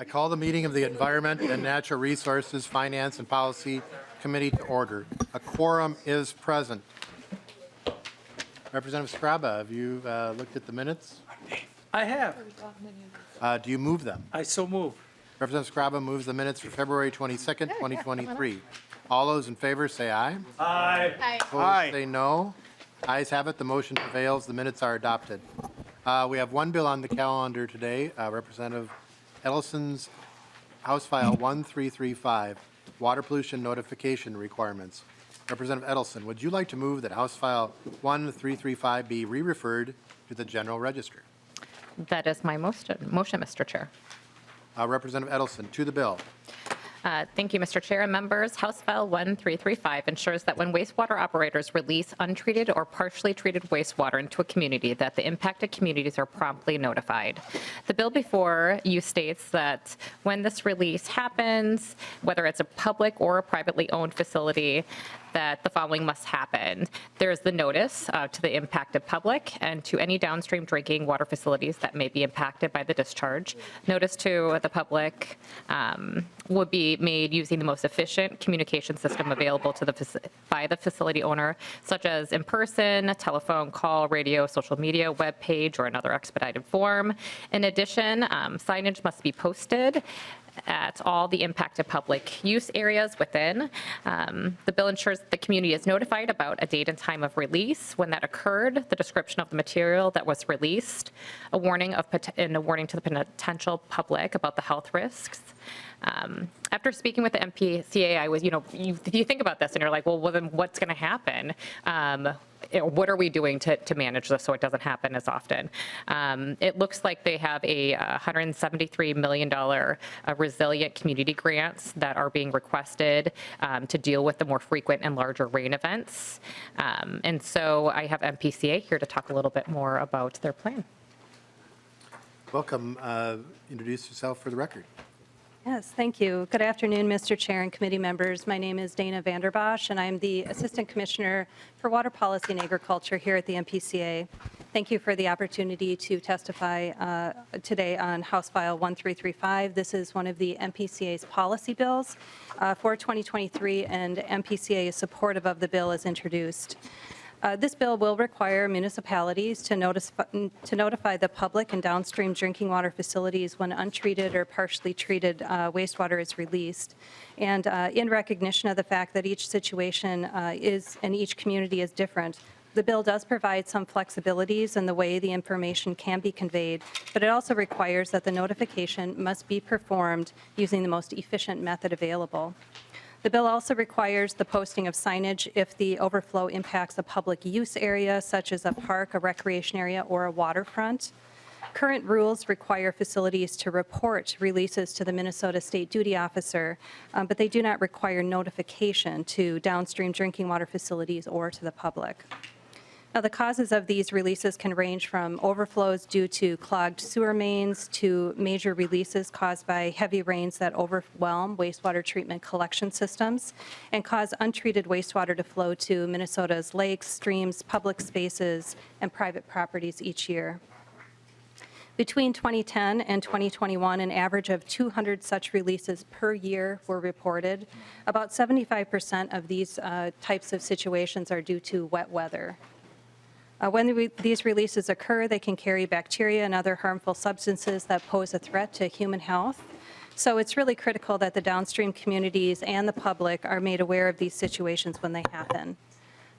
I call the meeting of the Environment and Natural Resources Finance and Policy Committee to order. A quorum is present. Representative Scraba, have you looked at the minutes? I have. Do you move them? I so move. Representative Scraba moves the minutes for February 22nd, 2023. All those in favor say aye. Aye. Opposed say no. Ayes have it. The motion prevails. The minutes are adopted. We have one bill on the calendar today. Representative Edelson's House File 1335, Water Pollution Notification Requirements. Representative Edelson, would you like to move that House File 1335 be re-referred to the General Register? That is my motion, Mr. Chair. Representative Edelson, to the bill. Thank you, Mr. Chair and members. House File 1335 ensures that when wastewater operators release untreated or partially treated wastewater into a community, that the impacted communities are promptly notified. The bill before you states that when this release happens, whether it's a public or a privately owned facility, that the following must happen. There's the notice to the impacted public and to any downstream drinking water facilities that may be impacted by the discharge. Notice to the public would be made using the most efficient communication system available to by the facility owner, such as in person, telephone, call, radio, social media, web page, or another expedited form. In addition, signage must be posted at all the impacted public use areas within. The bill ensures that the community is notified about a date and time of release, when that occurred, the description of the material that was released, a warning to the potential public about the health risks. After speaking with the MPCA, I was, you think about this and you're like, well then what's going to happen? What are we doing to manage this so it doesn't happen as often? It looks like they have a $173 million resilient community grants that are being requested to deal with the more frequent and larger rain events. And so I have MPCA here to talk a little bit more about their plan. Welcome. Introduce yourself for the record. Yes, thank you. Good afternoon, Mr. Chair and committee members. My name is Dana Vanderbosch, and I'm the Assistant Commissioner for Water Policy and Agriculture here at the MPCA. Thank you for the opportunity to testify today on House File 1335. This is one of the MPCA's policy bills for 2023, and MPCA is supportive of the bill as introduced. This bill will require municipalities to notify the public and downstream drinking water facilities when untreated or partially treated wastewater is released. And in recognition of the fact that each situation and each community is different, the bill does provide some flexibilities in the way the information can be conveyed, but it also requires that the notification must be performed using the most efficient method available. The bill also requires the posting of signage if the overflow impacts a public use area, such as a park, a recreation area, or a waterfront. Current rules require facilities to report releases to the Minnesota State Duty Officer, but they do not require notification to downstream drinking water facilities or to the public. Now, the causes of these releases can range from overflows due to clogged sewer mains to major releases caused by heavy rains that overwhelm wastewater treatment collection systems and cause untreated wastewater to flow to Minnesota's lakes, streams, public spaces, and private properties each year. Between 2010 and 2021, an average of 200 such releases per year were reported. About 75% of these types of situations are due to wet weather. When these releases occur, they can carry bacteria and other harmful substances that pose a threat to human health. So it's really critical that the downstream communities and the public are made aware of these situations when they happen.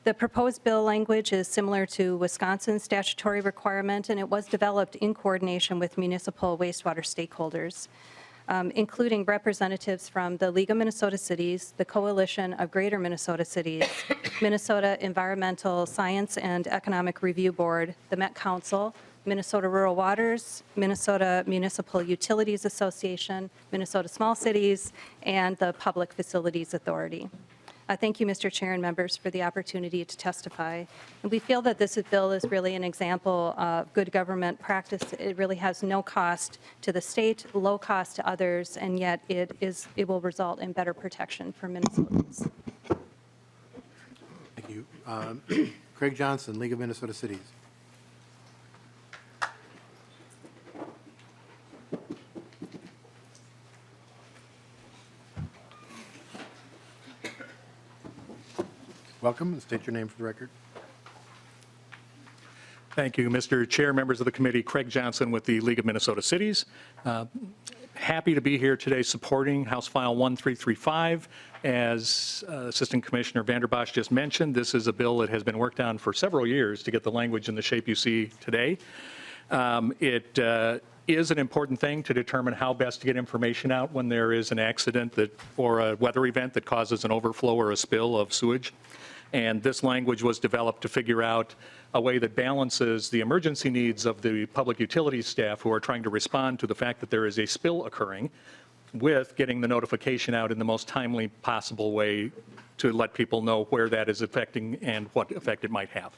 The proposed bill language is similar to Wisconsin's statutory requirement, and it was developed in coordination with municipal wastewater stakeholders, including representatives from the League of Minnesota Cities, the Coalition of Greater Minnesota Cities, Minnesota Environmental Science and Economic Review Board, the Met Council, Minnesota Rural Waters, Minnesota Municipal Utilities Association, Minnesota Small Cities, and the Public Facilities Authority. Thank you, Mr. Chair and members, for the opportunity to testify. And we feel that this bill is really an example of good government practice. It really has no cost to the state, low cost to others, and yet it will result in better protection for Minnesotans. Thank you. Craig Johnson, League of Minnesota Cities. Welcome, and state your name for the record. Thank you, Mr. Chair, members of the committee. Craig Johnson with the League of Minnesota Cities. Happy to be here today supporting House File 1335. As Assistant Commissioner Vanderbosch just mentioned, this is a bill that has been worked on for several years to get the language in the shape you see today. It is an important thing to determine how best to get information out when there is an accident or a weather event that causes an overflow or a spill of sewage. And this language was developed to figure out a way that balances the emergency needs of the public utilities staff who are trying to respond to the fact that there is a spill occurring with getting the notification out in the most timely possible way to let people know where that is affecting and what effect it might have.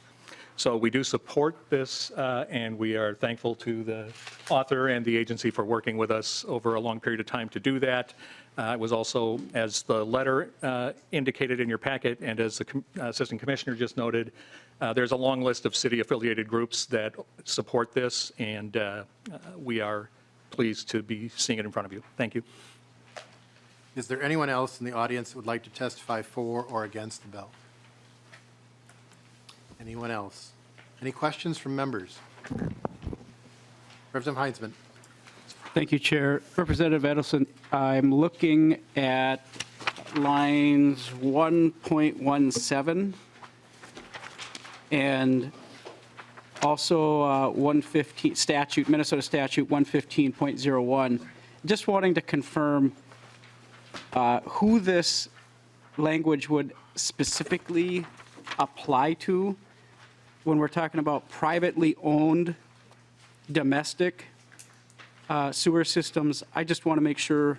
So we do support this, and we are thankful to the author and the agency for working with us over a long period of time to do that. It was also, as the letter indicated in your packet, and as the Assistant Commissioner just noted, there's a long list of city-affiliated groups that support this, and we are pleased to be seeing it in front of you. Thank you. Is there anyone else in the audience that would like to testify for or against the bill? Anyone else? Any questions from members? Representative Heinzman. Thank you, Chair. Representative Edelson, I'm looking at lines 1.17 and also 115 statute, Minnesota statute 115.01. Just wanting to confirm who this language would specifically apply to when we're talking about privately owned domestic sewer systems. I just want to make sure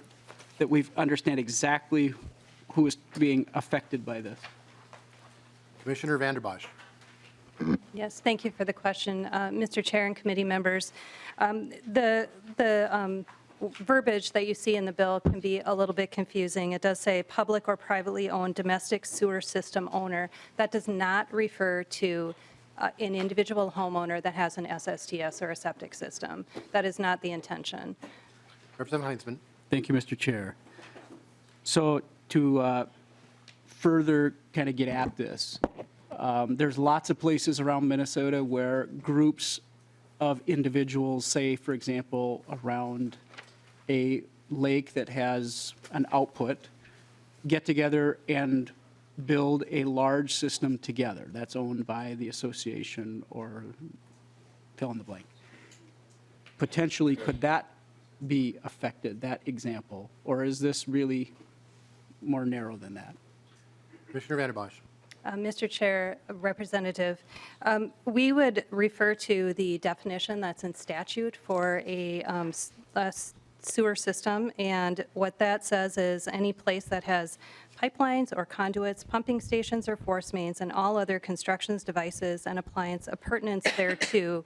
that we understand exactly who is being affected by this. Commissioner Vanderbosch. Yes, thank you for the question, Mr. Chair and committee members. The verbiage that you see in the bill can be a little bit confusing. It does say public or privately owned domestic sewer system owner. That does not refer to an individual homeowner that has an SSTS or a septic system. That is not the intention. Representative Heinzman. Thank you, Mr. Chair. So to further kind of get at this, there's lots of places around Minnesota where groups of individuals, say, for example, around a lake that has an output, get together and build a large system together that's owned by the association or fill in the blank. Potentially, could that be affected, that example, or is this really more narrow than that? Commissioner Vanderbosch. Mr. Chair, Representative, we would refer to the definition that's in statute for a sewer system, and what that says is any place that has pipelines or conduits, pumping stations or force mains, and all other constructions, devices, and appliance appurtenance thereto.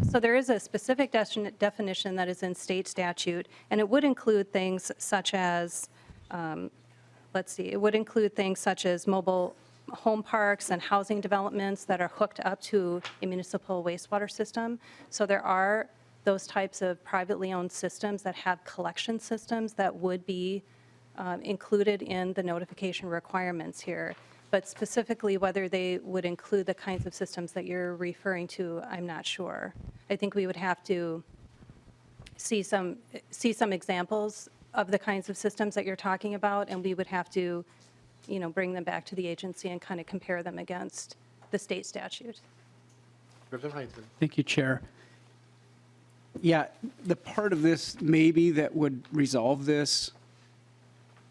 So there is a specific definition that is in state statute, and it would include things such as, it would include things such as mobile home parks and housing developments that are hooked up to a municipal wastewater system. So there are those types of privately owned systems that have collection systems that would be included in the notification requirements here. But specifically whether they would include the kinds of systems that you're referring to, I'm not sure. I think we would have to see some examples of the kinds of systems that you're talking about, and we would have to, bring them back to the agency and kind of compare them against the state statute. Representative Heinzman. Thank you, Chair. Yeah, the part of this maybe that would resolve this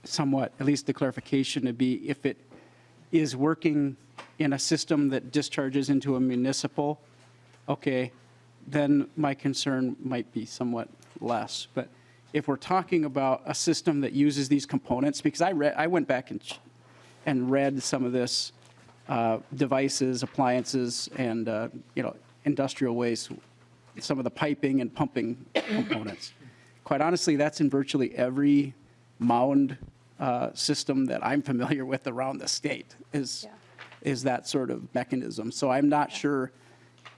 somewhat, at least the clarification would be if it is working in a system that discharges into a municipal, okay, then my concern might be somewhat less. But if we're talking about a system that uses these components, because I went back and read some of this devices, appliances, and industrial waste, some of the piping and pumping components. Quite honestly, that's in virtually every mound system that I'm familiar with around the state is that sort of mechanism. So I'm not sure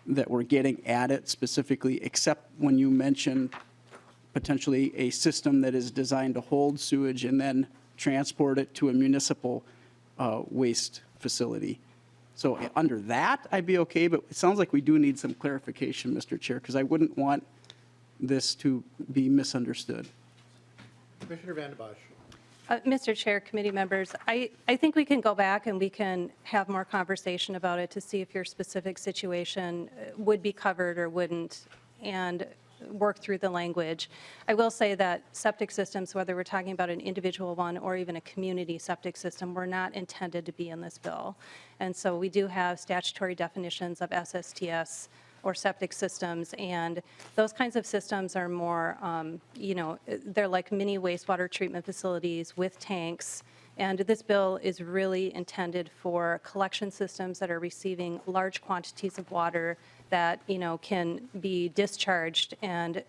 that we're getting at it specifically, except when you mention potentially a system that is designed to hold sewage and then transport it to a municipal waste facility. So under that, I'd be okay, but it sounds like we do need some clarification, Mr. Chair, because I wouldn't want this to be misunderstood. Commissioner Van der Bosch. Mr. Chair, committee members, I think we can go back and we can have more conversation about it to see if your specific situation would be covered or wouldn't, and work through the language. I will say that septic systems, whether we're talking about an individual one or even a community septic system, were not intended to be in this bill. And so we do have statutory definitions of SSTS or septic systems, and those kinds of systems are more, they're like mini wastewater treatment facilities with tanks. And this bill is really intended for collection systems that are receiving large quantities of water that, can be discharged and,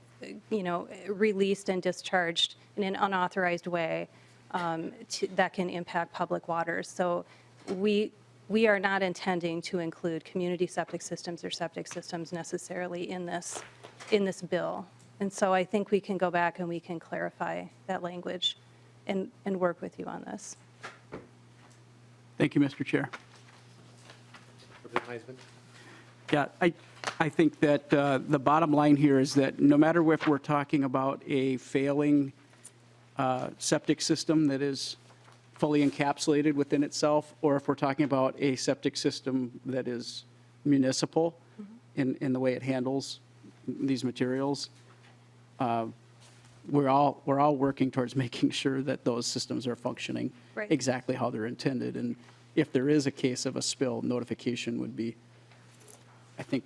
released and discharged in an unauthorized way that can impact public waters. So we are not intending to include community septic systems or septic systems necessarily in this bill. And so I think we can go back and we can clarify that language and work with you on this. Thank you, Mr. Chair. Representative Heisman. Yeah, I think that the bottom line here is that no matter if we're talking about a failing septic system that is fully encapsulated within itself, or if we're talking about a septic system that is municipal in the way it handles these materials, we're all working towards making sure that those systems are functioning Right. exactly how they're intended. And if there is a case of a spill, notification would be, I think,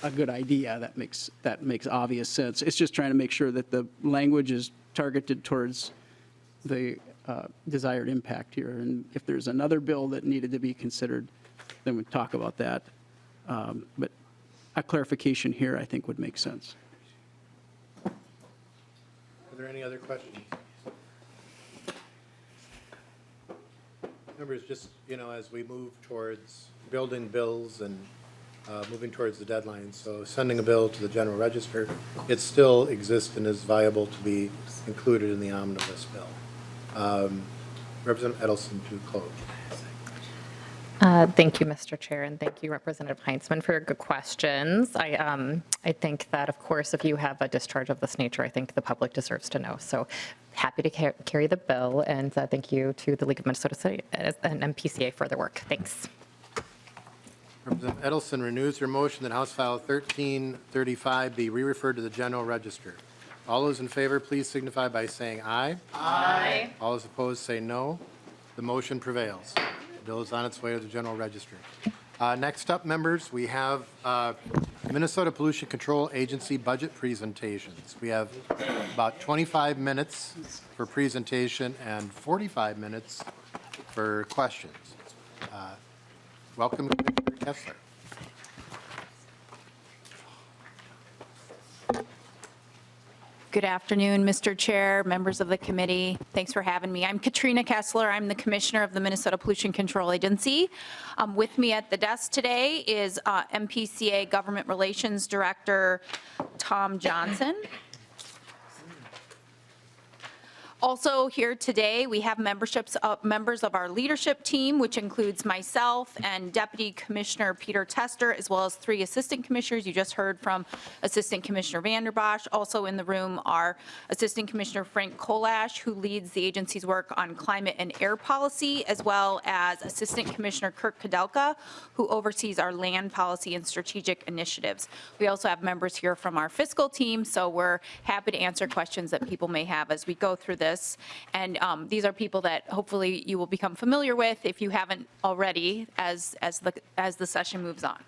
a good idea. That makes obvious sense. It's just trying to make sure that the language is targeted towards the desired impact here. And if there's another bill that needed to be considered, then we'd talk about that. But a clarification here, I think, would make sense. Are there any other questions? Members, just, as we move towards building bills and moving towards the deadline, so sending a bill to the general register, it still exists and is viable to be included in the omnibus bill. Representative Edelson to close. Thank you, Mr. Chair, and thank you, Representative Heinzman, for your good questions. I think that, of course, if you have a discharge of this nature, I think the public deserves to know. So happy to carry the bill, and thank you to the League of Minnesota Cities and MPCA for their work. Thanks. Representative Edelson renews her motion that House File 1335 be re-referred to the general register. All those in favor, please signify by saying aye. Aye. All those opposed say no. The motion prevails. The bill is on its way to the general register. Next up, members, we have Minnesota Pollution Control Agency budget presentations. We have about 25 minutes for presentation and 45 minutes for questions. Welcome, Commissioner Kessler. Good afternoon, Mr. Chair, members of the committee. Thanks for having me. I'm Katrina Kessler. I'm the Commissioner of the Minnesota Pollution Control Agency. With me at the desk today is MPCA Government Relations Director Tom Johnson. Also here today, we have members of our leadership team, which includes myself and Deputy Commissioner Peter Tester, as well as 3 assistant commissioners. You just heard from Assistant Commissioner Van der Bosch. Also in the room are Assistant Commissioner Frank Kolash, who leads the agency's work on climate and air policy, as well as Assistant Commissioner Kirk Kadelka, who oversees our land policy and strategic initiatives. We also have members here from our fiscal team, so we're happy to answer questions that people may have as we go through this. And these are people that hopefully you will become familiar with if you haven't already as the session moves on.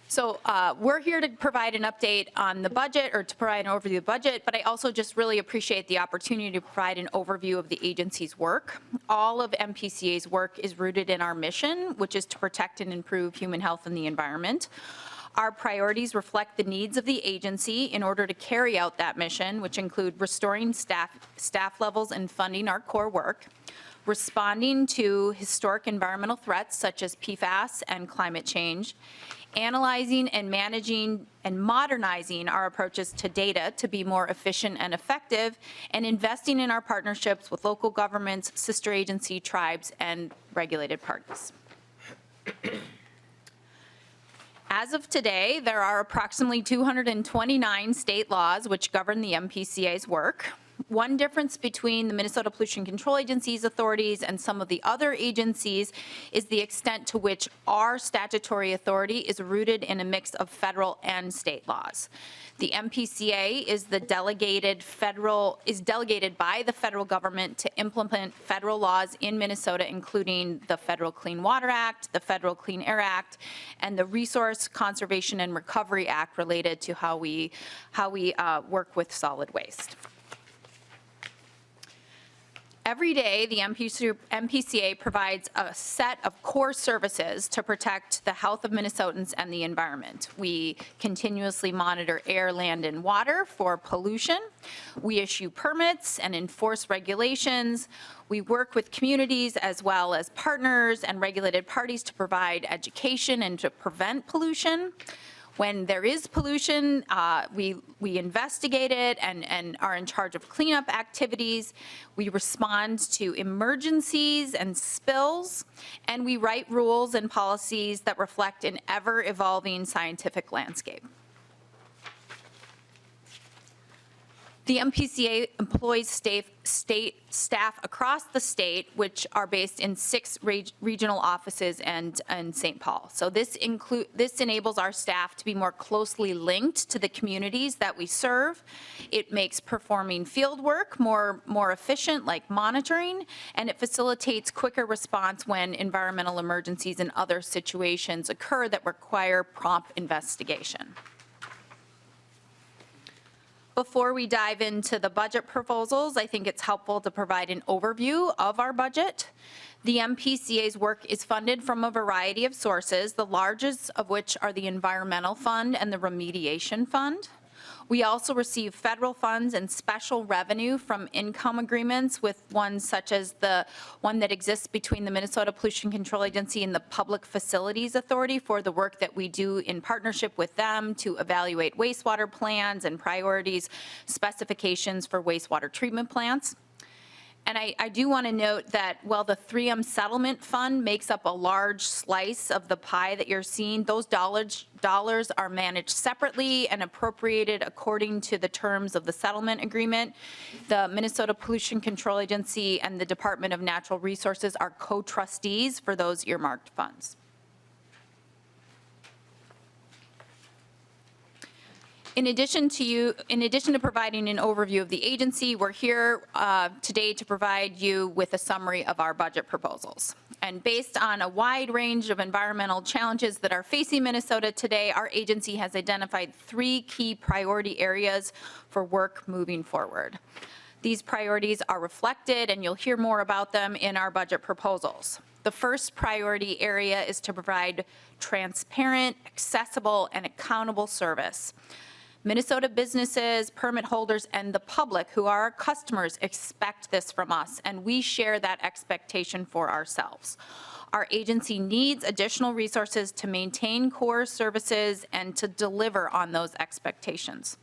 So we're here to provide an update on the budget, or to provide an overview of the budget, but I also just really appreciate the opportunity to provide an overview of the agency's work. All of MPCA's work is rooted in our mission, which is to protect and improve human health and the environment. Our priorities reflect the needs of the agency in order to carry out that mission, which include restoring staff levels and funding our core work, responding to historic environmental threats such as PFAS and climate change, analyzing and managing and modernizing our approaches to data to be more efficient and effective, and investing in our partnerships with local governments, sister agency, tribes, and regulated parties. As of today, there are approximately 229 state laws which govern the MPCA's work. One difference between the Minnesota Pollution Control Agency's authorities and some of the other agencies is the extent to which our statutory authority is rooted in a mix of federal and state laws. The MPCA is delegated by the federal government to implement federal laws in Minnesota, including the Federal Clean Water Act, the Federal Clean Air Act, and the Resource Conservation and Recovery Act related to how we work with solid waste. Every day, the MPCA provides a set of core services to protect the health of Minnesotans and the environment. We continuously monitor air, land, and water for pollution. We issue permits and enforce regulations. We work with communities as well as partners and regulated parties to provide education and to prevent pollution. When there is pollution, we investigate it and are in charge of cleanup activities. We respond to emergencies and spills, and we write rules and policies that reflect an ever-evolving scientific landscape. The MPCA employs state staff across the state, which are based in 6 regional offices and St. Paul. So this enables our staff to be more closely linked to the communities that we serve. It makes performing field work more efficient, like monitoring, and it facilitates quicker response when environmental emergencies and other situations occur that require prompt investigation. Before we dive into the budget proposals, I think it's helpful to provide an overview of our budget. The MPCA's work is funded from a variety of sources, the largest of which are the Environmental Fund and the Remediation Fund. We also receive federal funds and special revenue from income agreements with ones such as the one that exists between the Minnesota Pollution Control Agency and the Public Facilities Authority for the work that we do in partnership with them to evaluate wastewater plans and priorities specifications for wastewater treatment plants. And I do want to note that while the 3M Settlement Fund makes up a large slice of the pie that you're seeing, those dollars are managed separately and appropriated according to the terms of the settlement agreement. The Minnesota Pollution Control Agency and the Department of Natural Resources are co-trustees for those earmarked funds. In addition to providing an overview of the agency, we're here today to provide you with a summary of our budget proposals. And based on a wide range of environmental challenges that are facing Minnesota today, our agency has identified 3 key priority areas for work moving forward. These priorities are reflected, and you'll hear more about them in our budget proposals. The first priority area is to provide transparent, accessible, and accountable service. Minnesota businesses, permit holders, and the public, who are our customers, expect this from us, and we share that expectation for ourselves. Our agency needs additional resources to maintain core services and to deliver on those expectations.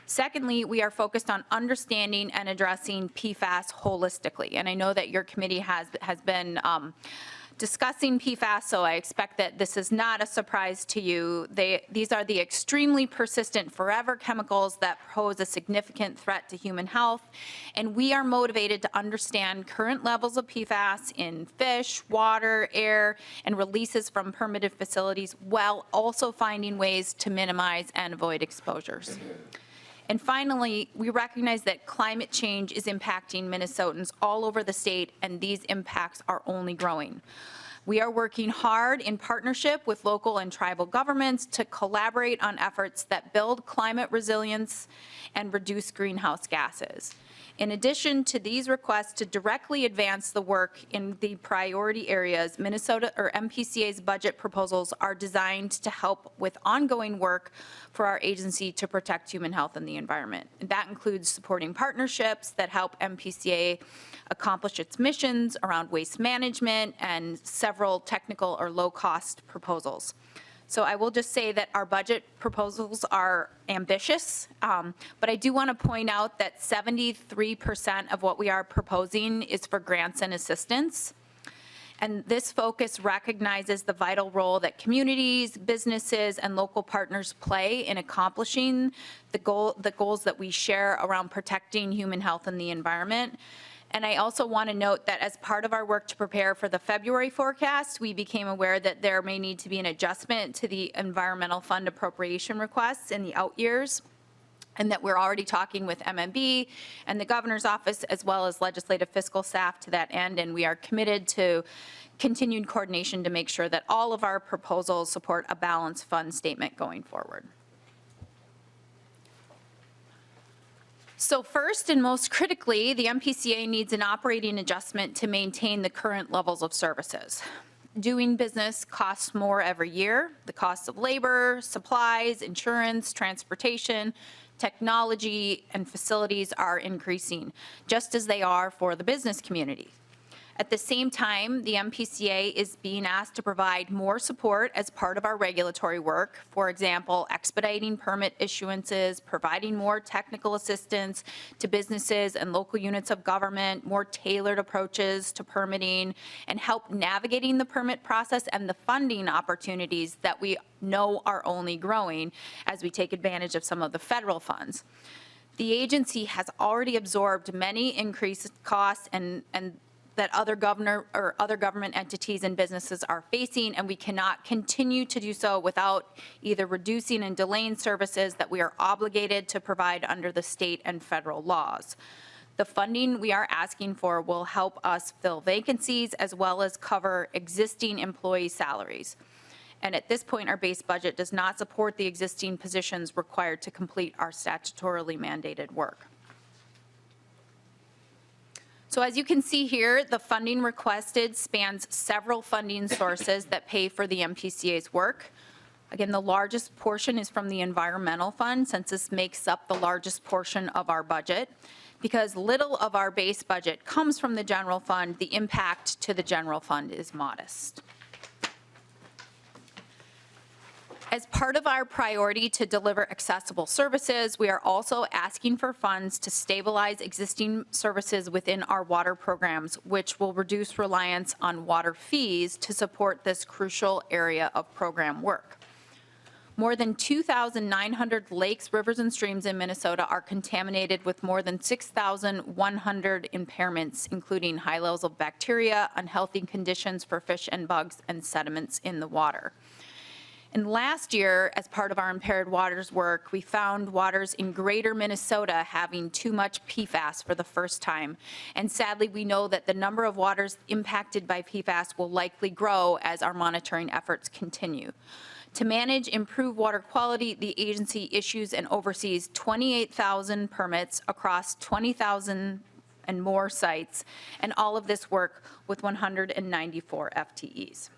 Secondly, we are focused on understanding and addressing PFAS holistically, and I know that your committee has been discussing PFAS, so I expect that this is not a surprise to you. These are the extremely persistent forever chemicals that pose a significant threat to human health, and we are motivated to understand current levels of PFAS in fish, water, air, and releases from permitted facilities, while also finding ways to minimize and avoid exposures. And finally, we recognize that climate change is impacting Minnesotans all over the state, and these impacts are only growing. We are working hard in partnership with local and tribal governments to collaborate on efforts that build climate resilience and reduce greenhouse gases. In addition to these requests to directly advance the work in the priority areas, MPCA's budget proposals are designed to help with ongoing work for our agency to protect human health and the environment. That includes supporting partnerships that help MPCA accomplish its missions around waste management and several technical or low-cost proposals. So I will just say that our budget proposals are ambitious, but I do want to point out that 73% of what we are proposing is for grants and assistance. And this focus recognizes the vital role that communities, businesses, and local partners play in accomplishing the goals that we share around protecting human health and the environment. And I also want to note that as part of our work to prepare for the February forecast, we became aware that there may need to be an adjustment to the environmental fund appropriation requests in the out years, and that we're already talking with MMB and the governor's office as well as legislative fiscal staff to that end, and we are committed to continued coordination to make sure that all of our proposals support a balanced fund statement going forward. So first and most critically, the MPCA needs an operating adjustment to maintain the current levels of services. Doing business costs more every year. The cost of labor, supplies, insurance, transportation, technology, and facilities are increasing, just as they are for the business community. At the same time, the MPCA is being asked to provide more support as part of our regulatory work. For example, expediting permit issuances, providing more technical assistance to businesses and local units of government, more tailored approaches to permitting, and help navigating the permit process and the funding opportunities that we know are only growing as we take advantage of some of the federal funds. The agency has already absorbed many increased costs and that other government entities and businesses are facing, and we cannot continue to do so without either reducing and delaying services that we are obligated to provide under the state and federal laws. The funding we are asking for will help us fill vacancies as well as cover existing employee salaries. And at this point, our base budget does not support the existing positions required to complete our statutorily mandated work. So as you can see here, the funding requested spans several funding sources that pay for the MPCA's work. Again, the largest portion is from the environmental fund, since this makes up the largest portion of our budget. Because little of our base budget comes from the general fund, the impact to the general fund is modest. As part of our priority to deliver accessible services, we are also asking for funds to stabilize existing services within our water programs, which will reduce reliance on water fees to support this crucial area of program work. More than 2,900 lakes, rivers, and streams in Minnesota are contaminated with more than 6,100 impairments, including high levels of bacteria, unhealthy conditions for fish and bugs, and sediments in the water. And last year, as part of our impaired waters work, we found waters in greater Minnesota having too much PFAS for the first time. And sadly, we know that the number of waters impacted by PFAS will likely grow as our monitoring efforts continue. To manage improved water quality, the agency issues and oversees 28,000 permits across 20,000 and more sites, and all of this work with 194 FTEs.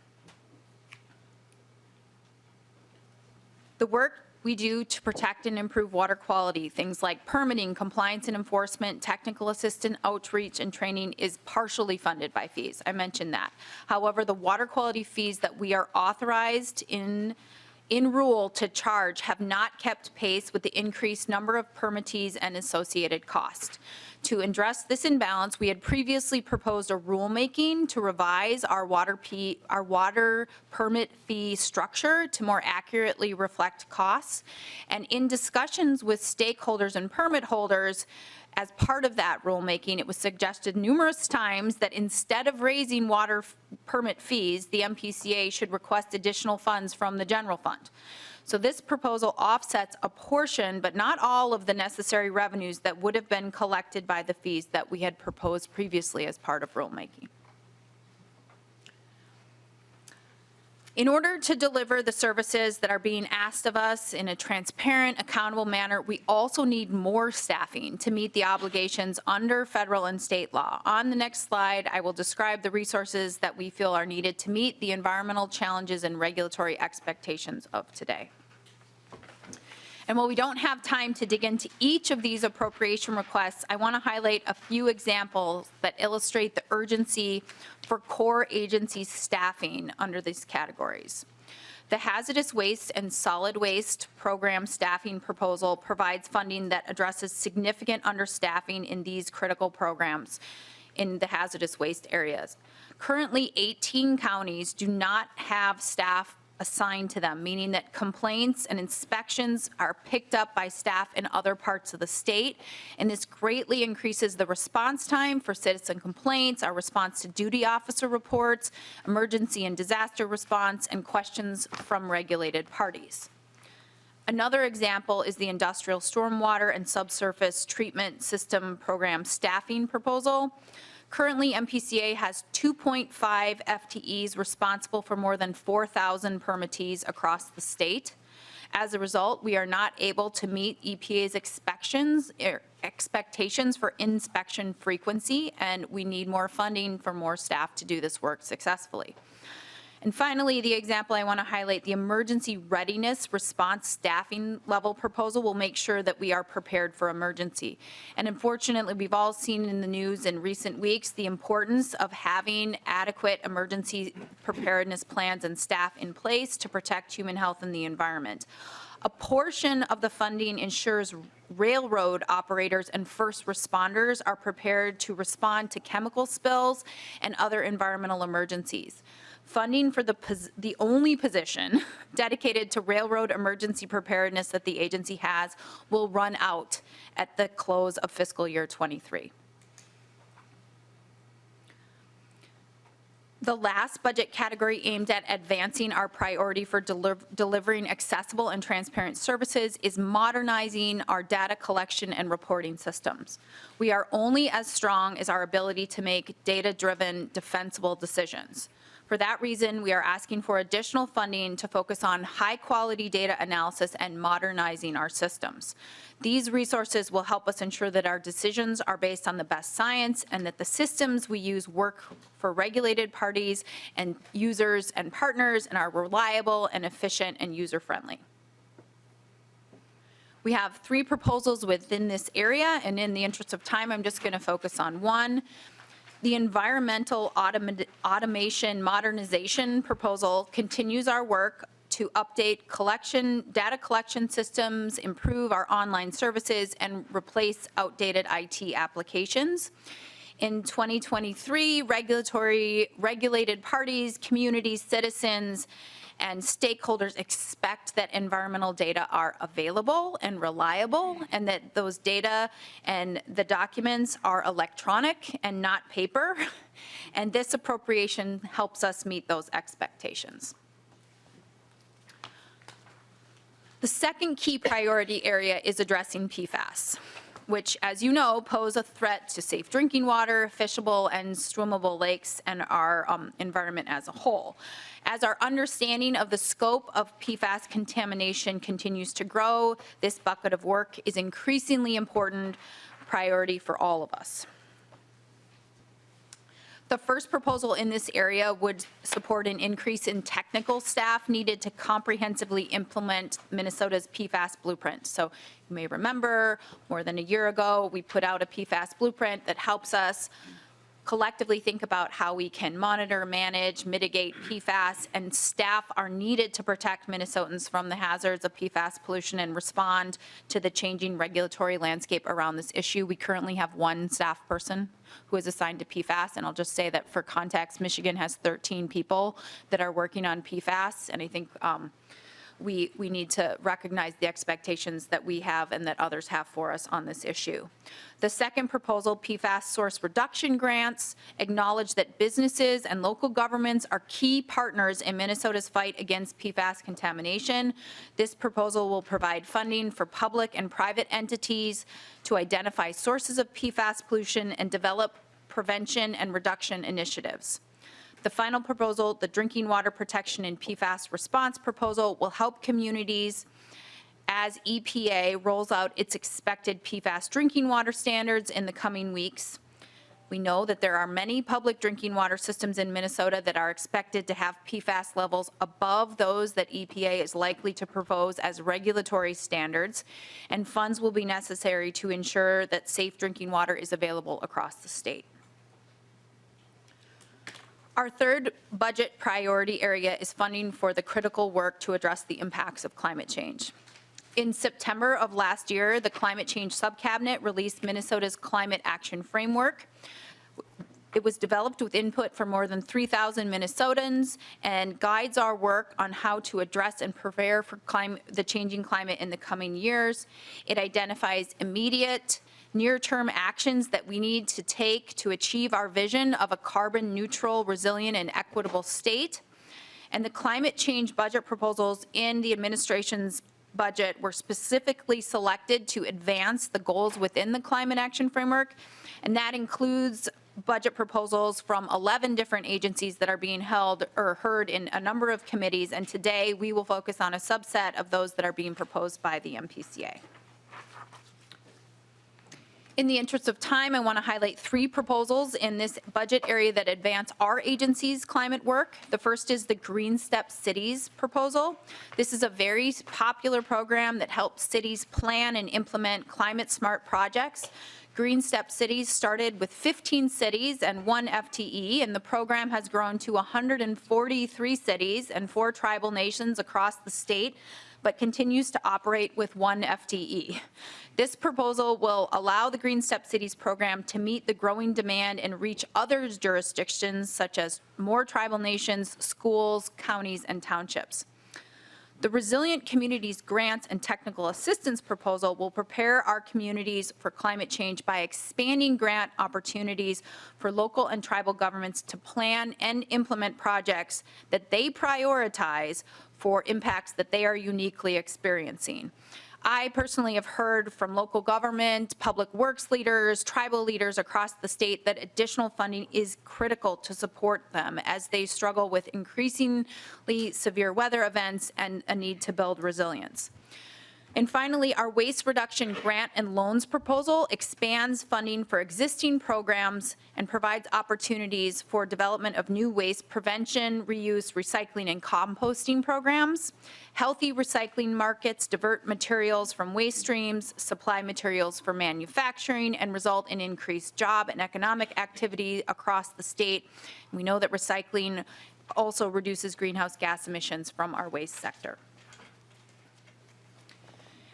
The work we do to protect and improve water quality, things like permitting, compliance and enforcement, technical assistance, outreach, and training is partially funded by fees. I mentioned that. However, the water quality fees that we are authorized in rule to charge have not kept pace with the increased number of permittees and associated cost. To address this imbalance, we had previously proposed a rulemaking to revise our water permit fee structure to more accurately reflect costs. And in discussions with stakeholders and permit holders, as part of that rulemaking, it was suggested numerous times that instead of raising water permit fees, the MPCA should request additional funds from the general fund. So this proposal offsets a portion, but not all, of the necessary revenues that would have been collected by the fees that we had proposed previously as part of rulemaking. In order to deliver the services that are being asked of us in a transparent, accountable manner, we also need more staffing to meet the obligations under federal and state law. On the next slide, I will describe the resources that we feel are needed to meet the environmental challenges and regulatory expectations of today. And while we don't have time to dig into each of these appropriation requests, I want to highlight a few examples that illustrate the urgency for core agency staffing under these categories. The Hazardous Waste and Solid Waste Program staffing proposal provides funding that addresses significant understaffing in these critical programs in the hazardous waste areas. Currently, 18 counties do not have staff assigned to them, meaning that complaints and inspections are picked up by staff in other parts of the state, and this greatly increases the response time for citizen complaints, our response to duty officer reports, emergency and disaster response, and questions from regulated parties. Another example is the Industrial Stormwater and Subsurface Treatment System Program staffing proposal. Currently, MPCA has 2.5 FTEs responsible for more than 4,000 permittees across the state. As a result, we are not able to meet EPA's expectations for inspection frequency, and we need more funding for more staff to do this work successfully. And finally, the example I want to highlight, the emergency readiness response staffing level proposal will make sure that we are prepared for emergency. And unfortunately, we've all seen in the news in recent weeks the importance of having adequate emergency preparedness plans and staff in place to protect human health and the environment. A portion of the funding ensures railroad operators and first responders are prepared to respond to chemical spills and other environmental emergencies. Funding for the only position dedicated to railroad emergency preparedness that the agency has will run out at the close of fiscal year 23. The last budget category aimed at advancing our priority for delivering accessible and transparent services is modernizing our data collection and reporting systems. We are only as strong as our ability to make data-driven, defensible decisions. For that reason, we are asking for additional funding to focus on high-quality data analysis and modernizing our systems. These resources will help us ensure that our decisions are based on the best science and that the systems we use work for regulated parties and users and partners and are reliable and efficient and user-friendly. We have 3 proposals within this area, and in the interest of time, I'm just going to focus on one. The environmental automation modernization proposal continues our work to update data collection systems, improve our online services, and replace outdated IT applications. In 2023, regulated parties, communities, citizens, and stakeholders expect that environmental data are available and reliable, and that those data and the documents are electronic and not paper. And this appropriation helps us meet those expectations. The second key priority area is addressing PFAS, which, as you know, pose a threat to safe drinking water, fishable and swimmable lakes, and our environment as a whole. As our understanding of the scope of PFAS contamination continues to grow, this bucket of work is increasingly important priority for all of us. The first proposal in this area would support an increase in technical staff needed to comprehensively implement Minnesota's PFAS blueprint. So you may remember more than a year ago, we put out a PFAS blueprint that helps us collectively think about how we can monitor, manage, mitigate PFAS, and staff are needed to protect Minnesotans from the hazards of PFAS pollution and respond to the changing regulatory landscape around this issue. We currently have 1 staff person who is assigned to PFAS, and I'll just say that for context, Michigan has 13 people that are working on PFAS, and I think we need to recognize the expectations that we have and that others have for us on this issue. The second proposal, PFAS source reduction grants, acknowledge that businesses and local governments are key partners in Minnesota's fight against PFAS contamination. This proposal will provide funding for public and private entities to identify sources of PFAS pollution and develop prevention and reduction initiatives. The final proposal, the Drinking Water Protection and PFAS Response Proposal, will help communities as EPA rolls out its expected PFAS drinking water standards in the coming weeks. We know that there are many public drinking water systems in Minnesota that are expected to have PFAS levels above those that EPA is likely to propose as regulatory standards, and funds will be necessary to ensure that safe drinking water is available across the state. Our third budget priority area is funding for the critical work to address the impacts of climate change. In September of last year, the Climate Change Subcabinet released Minnesota's Climate Action Framework. It was developed with input from more than 3,000 Minnesotans and guides our work on how to address and prepare for the changing climate in the coming years. It identifies immediate, near-term actions that we need to take to achieve our vision of a carbon neutral, resilient, and equitable state. And the climate change budget proposals in the administration's budget were specifically selected to advance the goals within the Climate Action Framework, and that includes budget proposals from 11 different agencies that are being held or heard in a number of committees, and today we will focus on a subset of those that are being proposed by the MPCA. In the interest of time, I want to highlight 3 proposals in this budget area that advance our agency's climate work. The first is the Green Step Cities proposal. This is a very popular program that helps cities plan and implement climate smart projects. Green Step Cities started with 15 cities and 1 FTE, and the program has grown to 143 cities and 4 tribal nations across the state, but continues to operate with 1 FTE. This proposal will allow the Green Step Cities program to meet the growing demand and reach other jurisdictions such as more tribal nations, schools, counties, and townships. The Resilient Communities Grants and Technical Assistance proposal will prepare our communities for climate change by expanding grant opportunities for local and tribal governments to plan and implement projects that they prioritize for impacts that they are uniquely experiencing. I personally have heard from local government, public works leaders, tribal leaders across the state that additional funding is critical to support them as they struggle with increasingly severe weather events and a need to build resilience. And finally, our waste reduction grant and loans proposal expands funding for existing programs and provides opportunities for development of new waste prevention, reuse, recycling, and composting programs. Healthy recycling markets divert materials from waste streams, supply materials for manufacturing, and result in increased job and economic activity across the state. We know that recycling also reduces greenhouse gas emissions from our waste sector.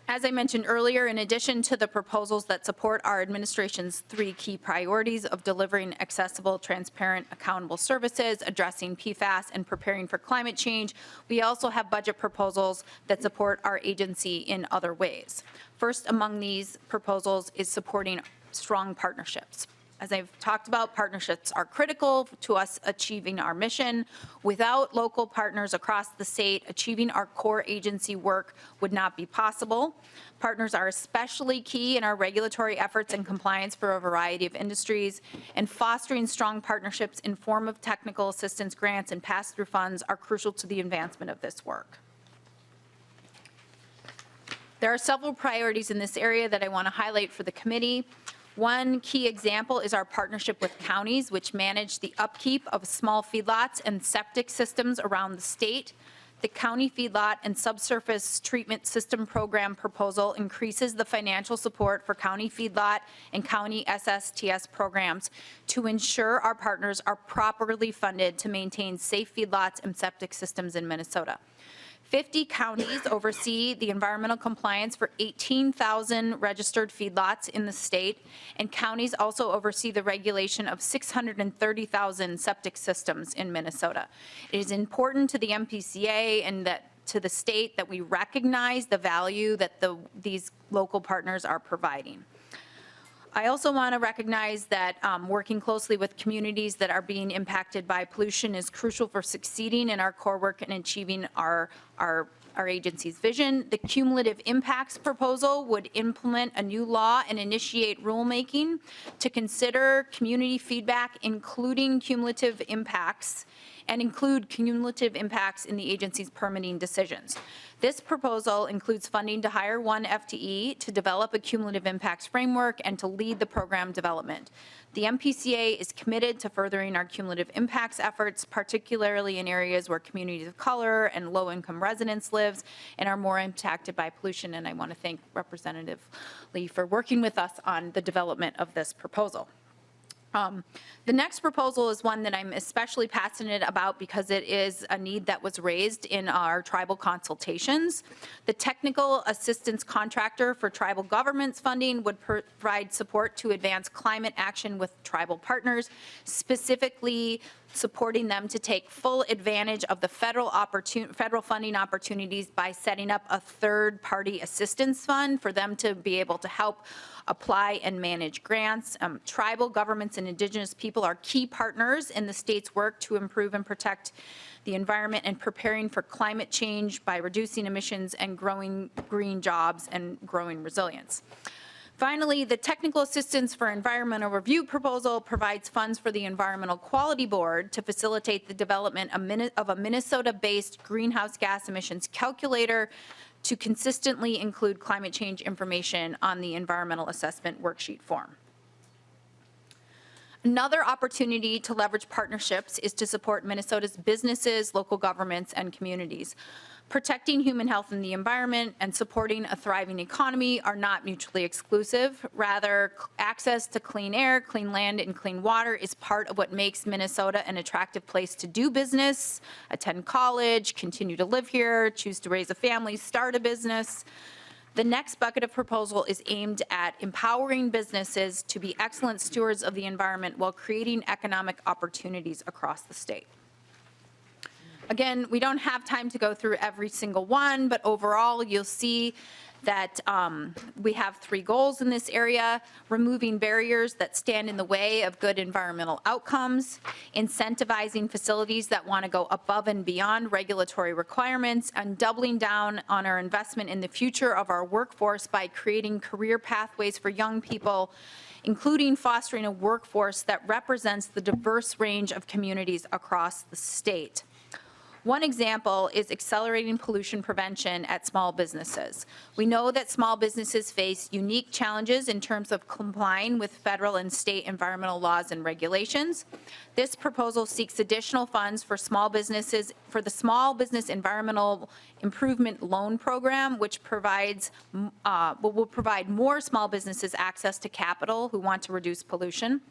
As I mentioned earlier, in addition to the proposals that support our administration's 3 key priorities of delivering accessible, transparent, accountable services, addressing PFAS, and preparing for climate change, we also have budget proposals that support our agency in other ways. First among these proposals is supporting strong partnerships. As I've talked about, partnerships are critical to us achieving our mission. Without local partners across the state, achieving our core agency work would not be possible. Partners are especially key in our regulatory efforts and compliance for a variety of industries, and fostering strong partnerships in form of technical assistance grants and pass-through funds are crucial to the advancement of this work. There are several priorities in this area that I want to highlight for the committee. One key example is our partnership with counties, which manage the upkeep of small feedlots and septic systems around the state. The County Feedlot and Subsurface Treatment System Program proposal increases the financial support for county feedlot and county SSTS programs to ensure our partners are properly funded to maintain safe feedlots and septic systems in Minnesota. 50 counties oversee the environmental compliance for 18,000 registered feedlots in the state, and counties also oversee the regulation of 630,000 septic systems in Minnesota. It is important to the MPCA and to the state that we recognize the value that these local partners are providing. I also want to recognize that working closely with communities that are being impacted by pollution is crucial for succeeding in our core work and achieving our agency's vision. The cumulative impacts proposal would implement a new law and initiate rulemaking to consider community feedback, including cumulative impacts, and include cumulative impacts in the agency's permitting decisions. This proposal includes funding to hire 1 FTE to develop a cumulative impacts framework and to lead the program development. The MPCA is committed to furthering our cumulative impacts efforts, particularly in areas where communities of color and low-income residents live and are more impacted by pollution, and I want to thank Representative Lee for working with us on the development of this proposal. The next proposal is one that I'm especially passionate about because it is a need that was raised in our tribal consultations. The technical assistance contractor for tribal governments funding would provide support to advance climate action with tribal partners, specifically supporting them to take full advantage of the federal funding opportunities by setting up a third-party assistance fund for them to be able to help apply and manage grants. Tribal governments and indigenous people are key partners in the state's work to improve and protect the environment and preparing for climate change by reducing emissions and growing green jobs and growing resilience. Finally, the technical assistance for environmental review proposal provides funds for the Environmental Quality Board to facilitate the development of a Minnesota-based greenhouse gas emissions calculator to consistently include climate change information on the environmental assessment worksheet form. Another opportunity to leverage partnerships is to support Minnesota's businesses, local governments, and communities. Protecting human health and the environment and supporting a thriving economy are not mutually exclusive. Rather, access to clean air, clean land, and clean water is part of what makes Minnesota an attractive place to do business, attend college, continue to live here, choose to raise a family, start a business. The next bucket of proposal is aimed at empowering businesses to be excellent stewards of the environment while creating economic opportunities across the state. Again, we don't have time to go through every single one, but overall you'll see that we have 3 goals in this area: removing barriers that stand in the way of good environmental outcomes, incentivizing facilities that want to go above and beyond regulatory requirements, and doubling down on our investment in the future of our workforce by creating career pathways for young people, including fostering a workforce that represents the diverse range of communities across the state. One example is accelerating pollution prevention at small businesses. We know that small businesses face unique challenges in terms of complying with federal and state environmental laws and regulations. This proposal seeks additional funds for small businesses for the Small Business Environmental Improvement Loan Program, which will provide more small businesses access to capital who want to reduce pollution.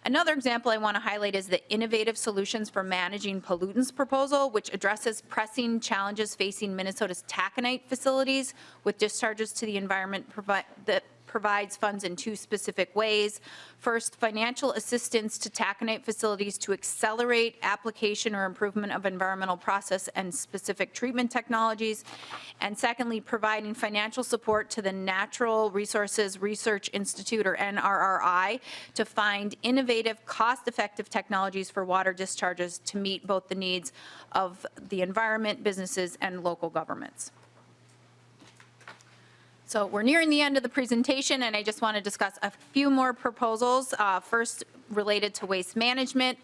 Another example I want to highlight is the Innovative Solutions for Managing Pollutants proposal, which addresses pressing challenges facing Minnesota's taconite facilities with discharges to the environment that provides funds in 2 specific ways. First, financial assistance to taconite facilities to accelerate application or improvement of environmental process and specific treatment technologies. And secondly, providing financial support to the Natural Resources Research Institute, or NRRI, to find innovative, cost-effective technologies for water discharges to meet both the needs of the environment, businesses, and local governments. So we're nearing the end of the presentation, and I just want to discuss a few more proposals. First, related to waste management.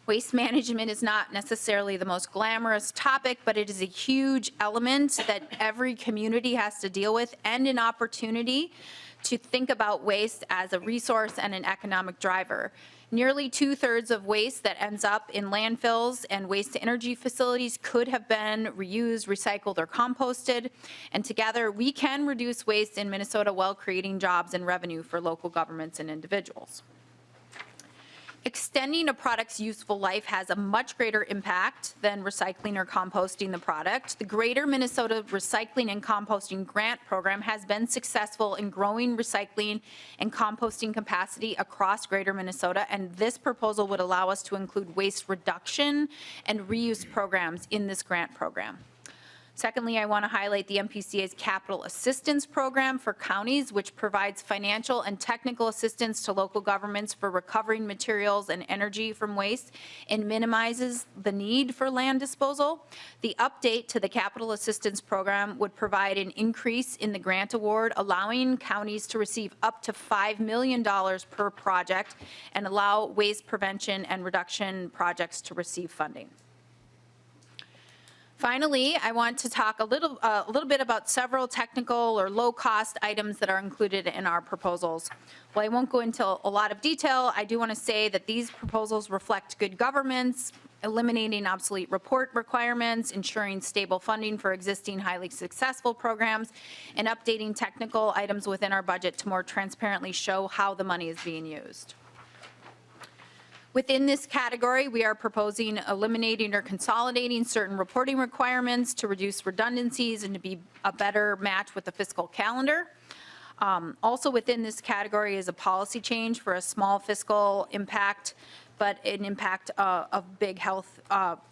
Waste management is not necessarily the most glamorous topic, but it is a huge element that every community has to deal with, and an opportunity to think about waste as a resource and an economic driver. Nearly 2/3 of waste that ends up in landfills and waste-to-energy facilities could have been reused, recycled, or composted. And together, we can reduce waste in Minnesota while creating jobs and revenue for local governments and individuals. Extending a product's useful life has a much greater impact than recycling or composting the product. The Greater Minnesota Recycling and Composting Grant Program has been successful in growing recycling and composting capacity across Greater Minnesota, and this proposal would allow us to include waste reduction and reuse programs in this grant program. Secondly, I want to highlight the MPCA's Capital Assistance Program for counties, which provides financial and technical assistance to local governments for recovering materials and energy from waste and minimizes the need for land disposal. The update to the Capital Assistance Program would provide an increase in the grant award, allowing counties to receive up to $5 million per project and allow waste prevention and reduction projects to receive funding. Finally, I want to talk a little bit about several technical or low-cost items that are included in our proposals. While I won't go into a lot of detail, I do want to say that these proposals reflect good governance, eliminating obsolete report requirements, ensuring stable funding for existing highly successful programs, and updating technical items within our budget to more transparently show how the money is being used. Within this category, we are proposing eliminating or consolidating certain reporting requirements to reduce redundancies and to be a better match with the fiscal calendar. Also within this category is a policy change for a small fiscal impact, but an impact of big health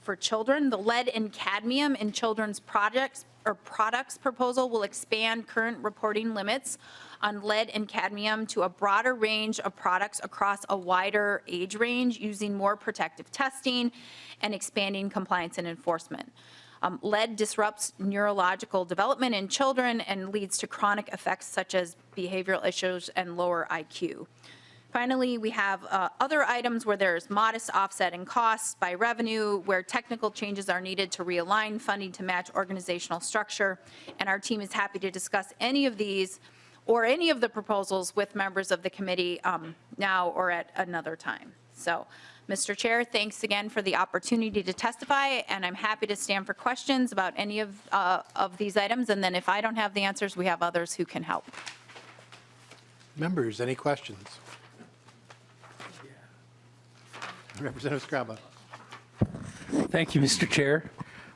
for children. The lead and cadmium in children's projects or products proposal will expand current reporting limits on lead and cadmium to a broader range of products across a wider age range using more protective testing and expanding compliance and enforcement. Lead disrupts neurological development in children and leads to chronic effects such as behavioral issues and lower IQ. Finally, we have other items where there's modest offset in costs by revenue, where technical changes are needed to realign funding to match organizational structure. And our team is happy to discuss any of these or any of the proposals with members of the committee now or at another time. So, Mr. Chair, thanks again for the opportunity to testify, and I'm happy to stand for questions about any of these items. And then if I don't have the answers, we have others who can help. Members, any questions? Representative Scraba. Thank you, Mr. Chair.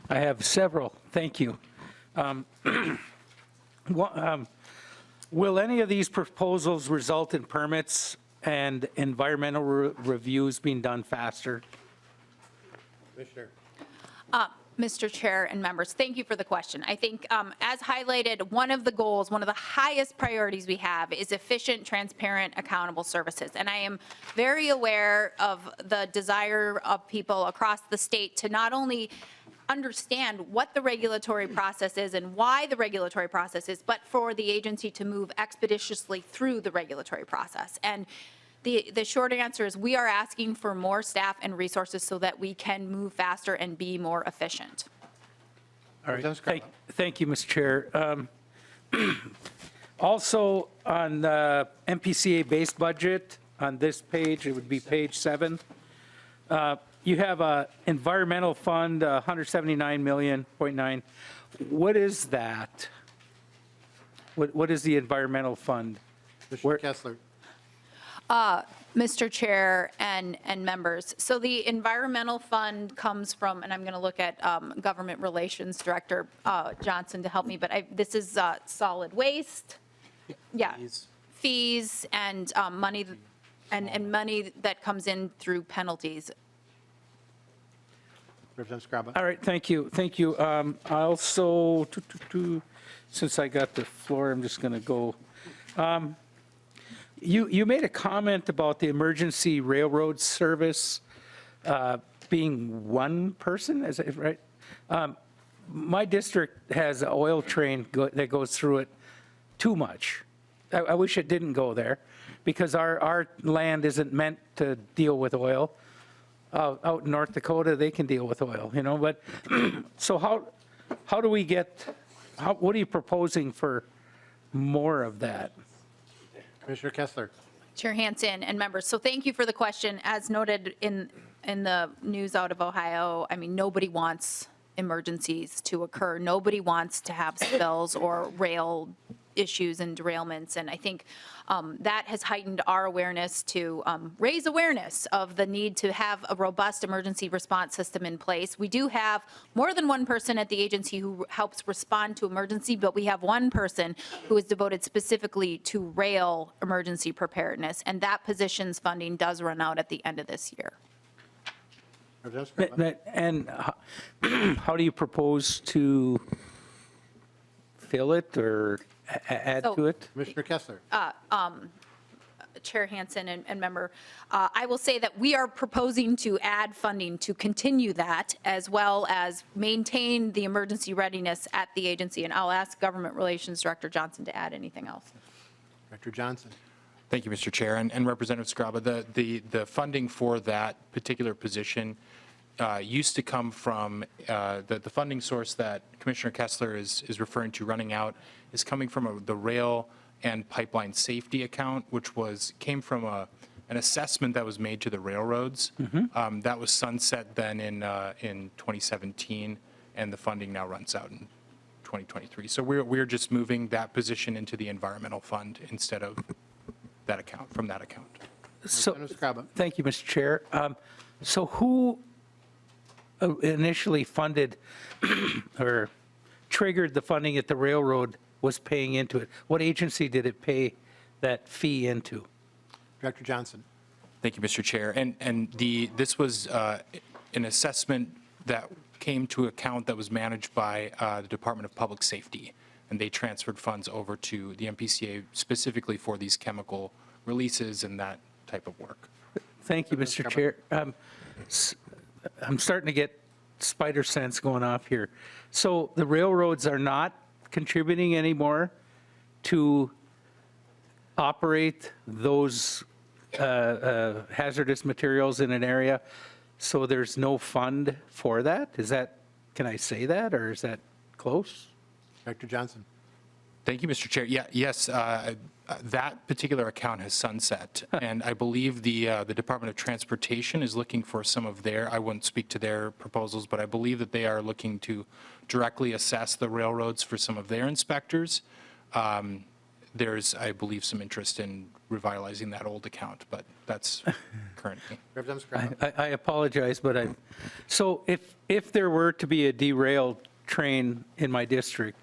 I have several. Thank you. Will any of these proposals result in permits and environmental reviews being done faster? Commissioner. Mr. Chair and members, thank you for the question. I think as highlighted, one of the goals, one of the highest priorities we have is efficient, transparent, accountable services. And I am very aware of the desire of people across the state to not only understand what the regulatory process is and why the regulatory process is, but for the agency to move expeditiously through the regulatory process. And the short answer is we are asking for more staff and resources so that we can move faster and be more efficient. All right. Representative Scraba. Thank you, Mr. Chair. Also, on the MPCA base budget, on this page, it would be page 7. You have a environmental fund, 179.9 million. What is that? What is the environmental fund? Commissioner Kessler. Mr. Chair and members, so the environmental fund comes from, and I'm going to look at Government Relations Director Johnson to help me, but this is solid waste, yeah, fees and money, and money that comes in through penalties. Representative Scraba. All right, thank you, thank you. I also, since I got the floor, I'm just going to go. You made a comment about the emergency railroad service being one person, is that right? My district has an oil train that goes through it too much. I wish it didn't go there because our land isn't meant to deal with oil. Out in North Dakota, they can deal with oil, you know, but so how do we get, what are you proposing for more of that? Commissioner Kessler. Chair Hansen and members, so thank you for the question. As noted in the news out of Ohio, I mean, nobody wants emergencies to occur. Nobody wants to have spills or rail issues and derailments. And I think that has heightened our awareness to raise awareness of the need to have a robust emergency response system in place. We do have more than one person at the agency who helps respond to emergency, but we have one person who is devoted specifically to rail emergency preparedness. And that position's funding does run out at the end of this year. Representative Scraba. And how do you propose to fill it or add to it? Commissioner Kessler. Chair Hansen and member, I will say that we are proposing to add funding to continue that as well as maintain the emergency readiness at the agency. And I'll ask Government Relations Director Johnson to add anything else. Director Johnson. Thank you, Mr. Chair. And Representative Scraba, the funding for that particular position used to come from the funding source that Commissioner Kessler is referring to running out is coming from the rail and pipeline safety account, which came from an assessment that was made to the railroads. That was sunset then in 2017, and the funding now runs out in 2023. So we're just moving that position into the environmental fund instead of that account, from that account. So, Representative Scrabba. thank you, Mr. Chair. So who initially funded or triggered the funding that the railroad was paying into it? What agency did it pay that fee into? Director Johnson. Thank you, Mr. Chair. And this was an assessment that came to account that was managed by the Department of Public Safety, and they transferred funds over to the MPCA specifically for these chemical releases and that type of work. Thank you, Mr. Chair. I'm starting to get spider sense going off here. So the railroads are not contributing anymore to operate those hazardous materials in an area, so there's no fund for that? Is that, can I say that, or is that close? Director Johnson. Thank you, Mr. Chair. Yeah, yes, that particular account has sunset, and I believe the Department of Transportation is looking for some of their, I wouldn't speak to their proposals, but I believe that they are looking to directly assess the railroads for some of their inspectors. There's, I believe, some interest in revitalizing that old account, but that's currently. Representative Scrabba. I apologize, but so if there were to be a derailed train in my district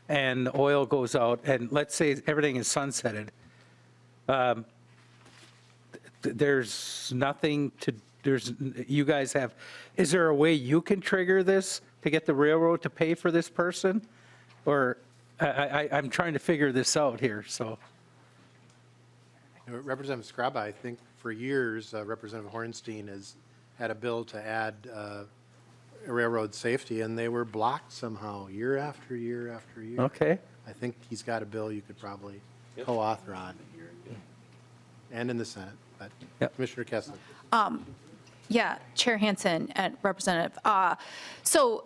and oil goes out, and let's say everything is sunsetted, there's nothing to, you guys have, is there a way you can trigger this to get the railroad to pay for this person? Or, I'm trying to figure this out here, so. Representative Scrabba, I think for years, Representative Hornstein has had a bill to add railroad safety, and they were blocked somehow, year after year after year. Okay. I think he's got a bill you could probably co-author on, and in the Senate, but Yep. Commissioner Kessler. Yeah, Chair Hansen and Representative. So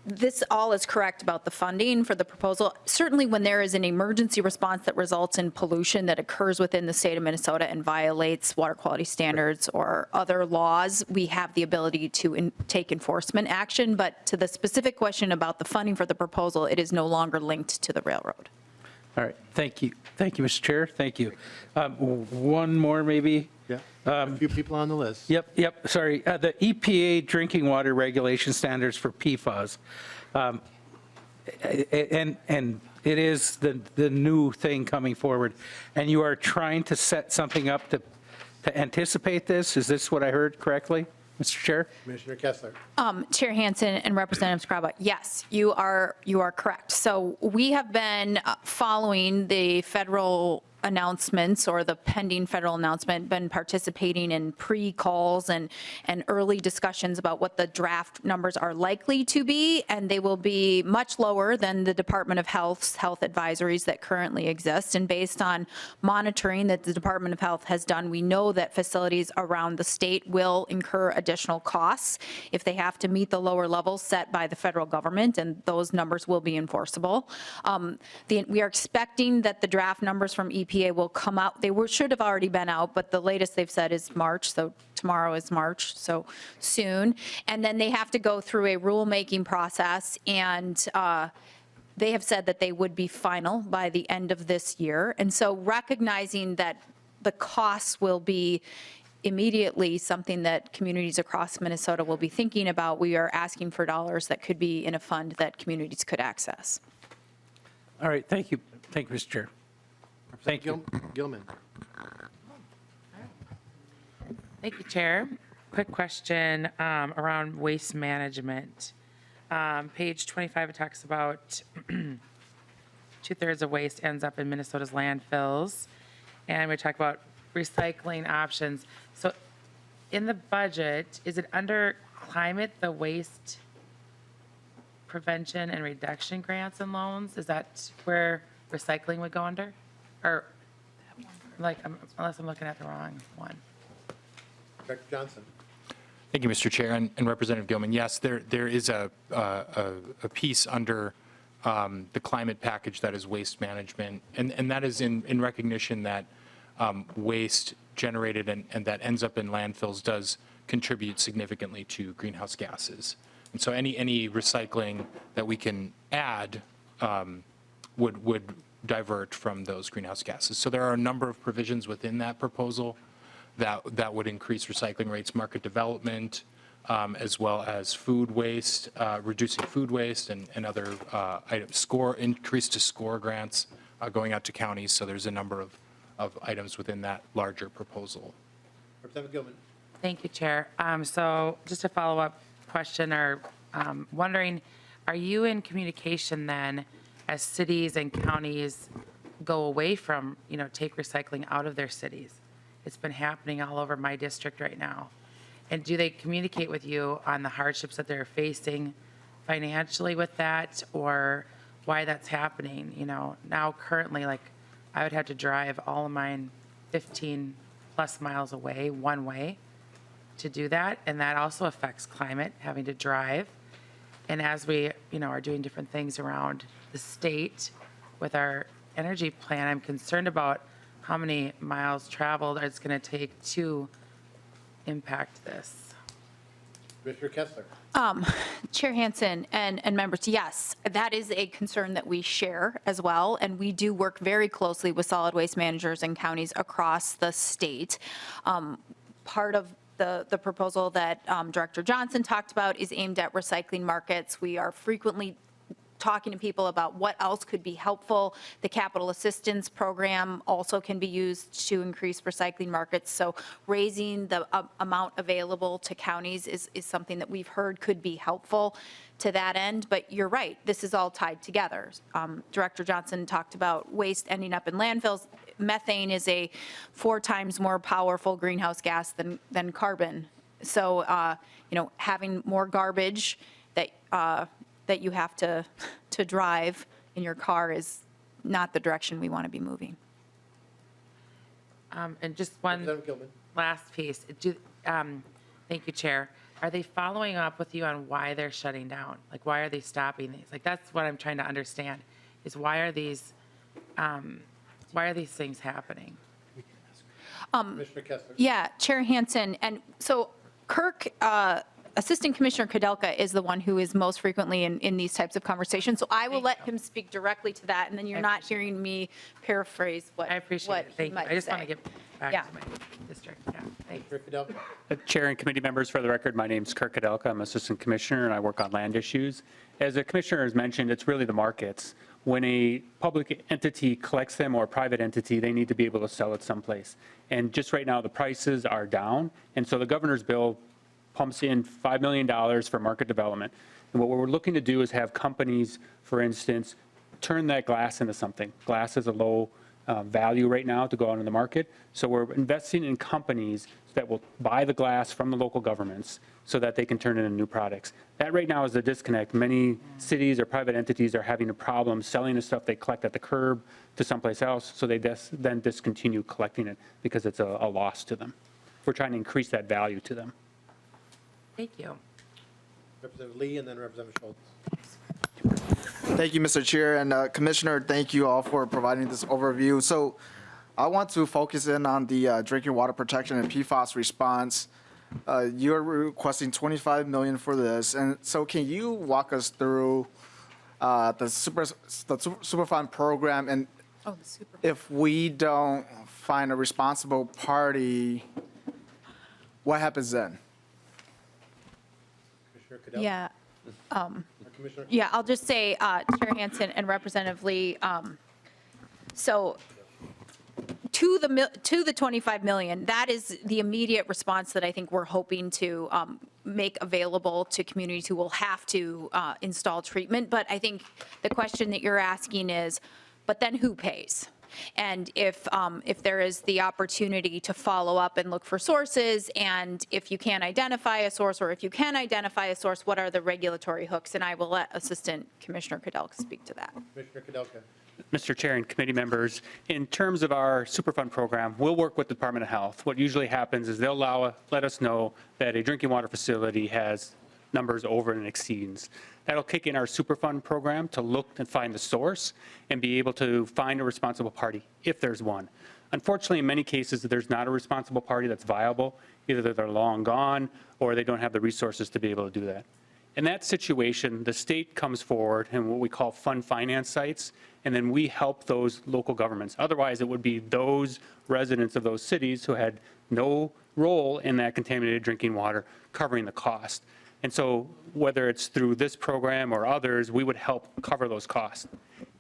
this all is correct about the funding for the proposal. Certainly when there is an emergency response that results in pollution that occurs within the state of Minnesota and violates water quality standards or other laws, we have the ability to take enforcement action. But to the specific question about the funding for the proposal, it is no longer linked to the railroad. All right, thank you. Thank you, Mr. Chair, thank you. One more, maybe? Yeah, a few people on the list. Yep, sorry. The EPA drinking water regulation standards for PFAS. And it is the new thing coming forward. And you are trying to set something up to anticipate this? Is this what I heard correctly, Mr. Chair? Commissioner Kessler. Chair Hansen and Representative Scrabba, yes, you are correct. So we have been following the federal announcements or the pending federal announcement, been participating in pre-calls and early discussions about what the draft numbers are likely to be, and they will be much lower than the Department of Health's health advisories that currently exist. And based on monitoring that the Department of Health has done, we know that facilities around the state will incur additional costs if they have to meet the lower levels set by the federal government, and those numbers will be enforceable. We are expecting that the draft numbers from EPA will come out. They should have already been out, but the latest they've said is March, so tomorrow is March, so soon. And then they have to go through a rulemaking process, and they have said that they would be final by the end of this year. And so recognizing that the costs will be immediately something that communities across Minnesota will be thinking about, we are asking for dollars that could be in a fund that communities could access. All right, thank you. Thank you, Mr. Chair. Thank you. Gilman. Thank you, Chair. Quick question around waste management. Page 25, it talks about 2/3 of waste ends up in Minnesota's landfills. And we talk about recycling options. So in the budget, is it under climate, the waste prevention and reduction grants and loans? Is that where recycling would go under? Or, like, unless I'm looking at the wrong one. Director Johnson. Thank you, Mr. Chair, and Representative Gilman. Yes, there is a piece under the climate package that is waste management, and that is in recognition that waste generated and that ends up in landfills does contribute significantly to greenhouse gases. And so any recycling that we can add would divert from those greenhouse gases. So there are a number of provisions within that proposal that would increase recycling rates, market development, as well as food waste, reducing food waste and other items, increase to score grants going out to counties. So there's a number of items within that larger proposal. Representative Gilman. Thank you, Chair. So just a follow-up question or wondering, are you in communication then as cities and counties go away from, take recycling out of their cities? It's been happening all over my district right now. And do they communicate with you on the hardships that they're facing financially with that, or why that's happening? Now currently, like, I would have to drive all of mine 15 plus miles away, one way, to do that. And that also affects climate, having to drive. And as we, are doing different things around the state with our energy plan, I'm concerned about how many miles traveled it's going to take to impact this. Commissioner Kessler. Chair Hansen and members, yes, that is a concern that we share as well, and we do work very closely with solid waste managers and counties across the state. Part of the proposal that Director Johnson talked about is aimed at recycling markets. We are frequently talking to people about what else could be helpful. The capital assistance program also can be used to increase recycling markets. So raising the amount available to counties is something that we've heard could be helpful to that end. But you're right, this is all tied together. Director Johnson talked about waste ending up in landfills. Methane is a 4 times more powerful greenhouse gas than carbon. So, having more garbage that you have to drive in your car is not the direction we want to be moving. And just one Representative Gilman. last piece. Thank you, Chair. Are they following up with you on why they're shutting down? Like, why are they stopping these? Like, that's what I'm trying to understand, is why are these things happening? Commissioner Kessler. Yeah, Chair Hansen. And so Kirk, Assistant Commissioner Kudelka is the one who is most frequently in these types of conversations. So I will let him speak directly to that, and then you're not hearing me paraphrase what I appreciate what it. he Thank you. might I just want say. to get back Yeah. to my district. Yeah, thanks. Commissioner Kudelka. Chair and committee members, for the record, my name is Kirk Kudelka. I'm Assistant Commissioner, and I work on land issues. As the Commissioner has mentioned, it's really the markets. When a public entity collects them or a private entity, they need to be able to sell it someplace. And just right now, the prices are down, and so the governor's bill pumps in $5 million for market development. And what we're looking to do is have companies, for instance, turn that glass into something. Glass is a low value right now to go out in the market. So we're investing in companies that will buy the glass from the local governments so that they can turn it into new products. That right now is the disconnect. Many cities or private entities are having a problem selling the stuff they collect at the curb to someplace else, so they then discontinue collecting it because it's a loss to them. We're trying to increase that value to them. Thank you. Representative Lee and then Representative Schultz. Thank you, Mr. Chair, and Commissioner, thank you all for providing this overview. So I want to focus in on the drinking water protection and PFAS response. You're requesting $25 million for this, and so can you walk us through the Superfund program, and if we don't find a responsible party, what happens then? Commissioner Kudelka. Yeah. Commissioner. Yeah, I'll just say, Chair Hansen and Representative Lee, so to the 25 million, that is the immediate response that I think we're hoping to make available to communities who will have to install treatment. But I think the question that you're asking is, but then who pays? And if there is the opportunity to follow up and look for sources, and if you can't identify a source, or if you can identify a source, what are the regulatory hooks? And I will let Assistant Commissioner Kudelka speak to that. Commissioner Kudelka. Mr. Chair and committee members, in terms of our Superfund program, we'll work with the Department of Health. What usually happens is they'll let us know that a drinking water facility has numbers over and exceeds. That'll kick in our Superfund program to look and find the source and be able to find a responsible party, if there's one. Unfortunately, in many cases, there's not a responsible party that's viable. Either they're long gone or they don't have the resources to be able to do that. In that situation, the state comes forward and what we call fund finance sites, and then we help those local governments. Otherwise, it would be those residents of those cities who had no role in that contaminated drinking water covering the cost. And so whether it's through this program or others, we would help cover those costs.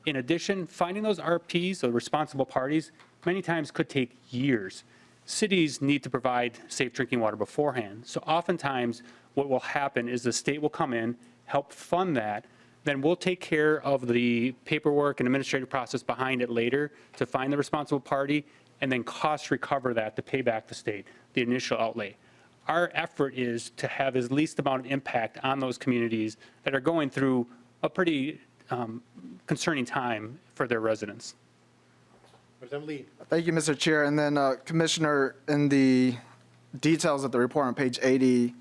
In addition, finding those RPs, the responsible parties, many times could take years. Cities need to provide safe drinking water beforehand. So oftentimes what will happen is the state will come in, help fund that, then we'll take care of the paperwork and administrative process behind it later to find the responsible party and then cost recover that to pay back the state, the initial outlay. Our effort is to have as least amount of impact on those communities that are going through a pretty concerning time for their residents. Representative Lee. Thank you, Mr. Chair. And then, Commissioner, in the details of the report on page 80,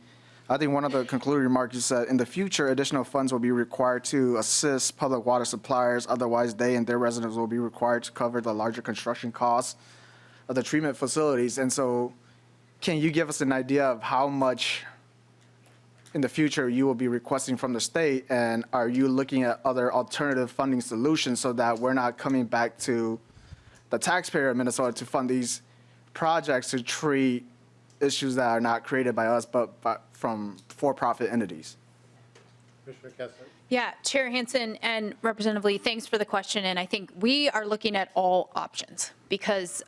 I think one of the concluding remarks you said, in the future, additional funds will be required to assist public water suppliers. Otherwise, they and their residents will be required to cover the larger construction costs of the treatment facilities. And so can you give us an idea of how much in the future you will be requesting from the state? And are you looking at other alternative funding solutions so that we're not coming back to the taxpayer of Minnesota to fund these projects to treat issues that are not created by us, but from for-profit entities? Commissioner Kessler. Yeah, Chair Hansen and Representative Lee, thanks for the question. And I think we are looking at all options because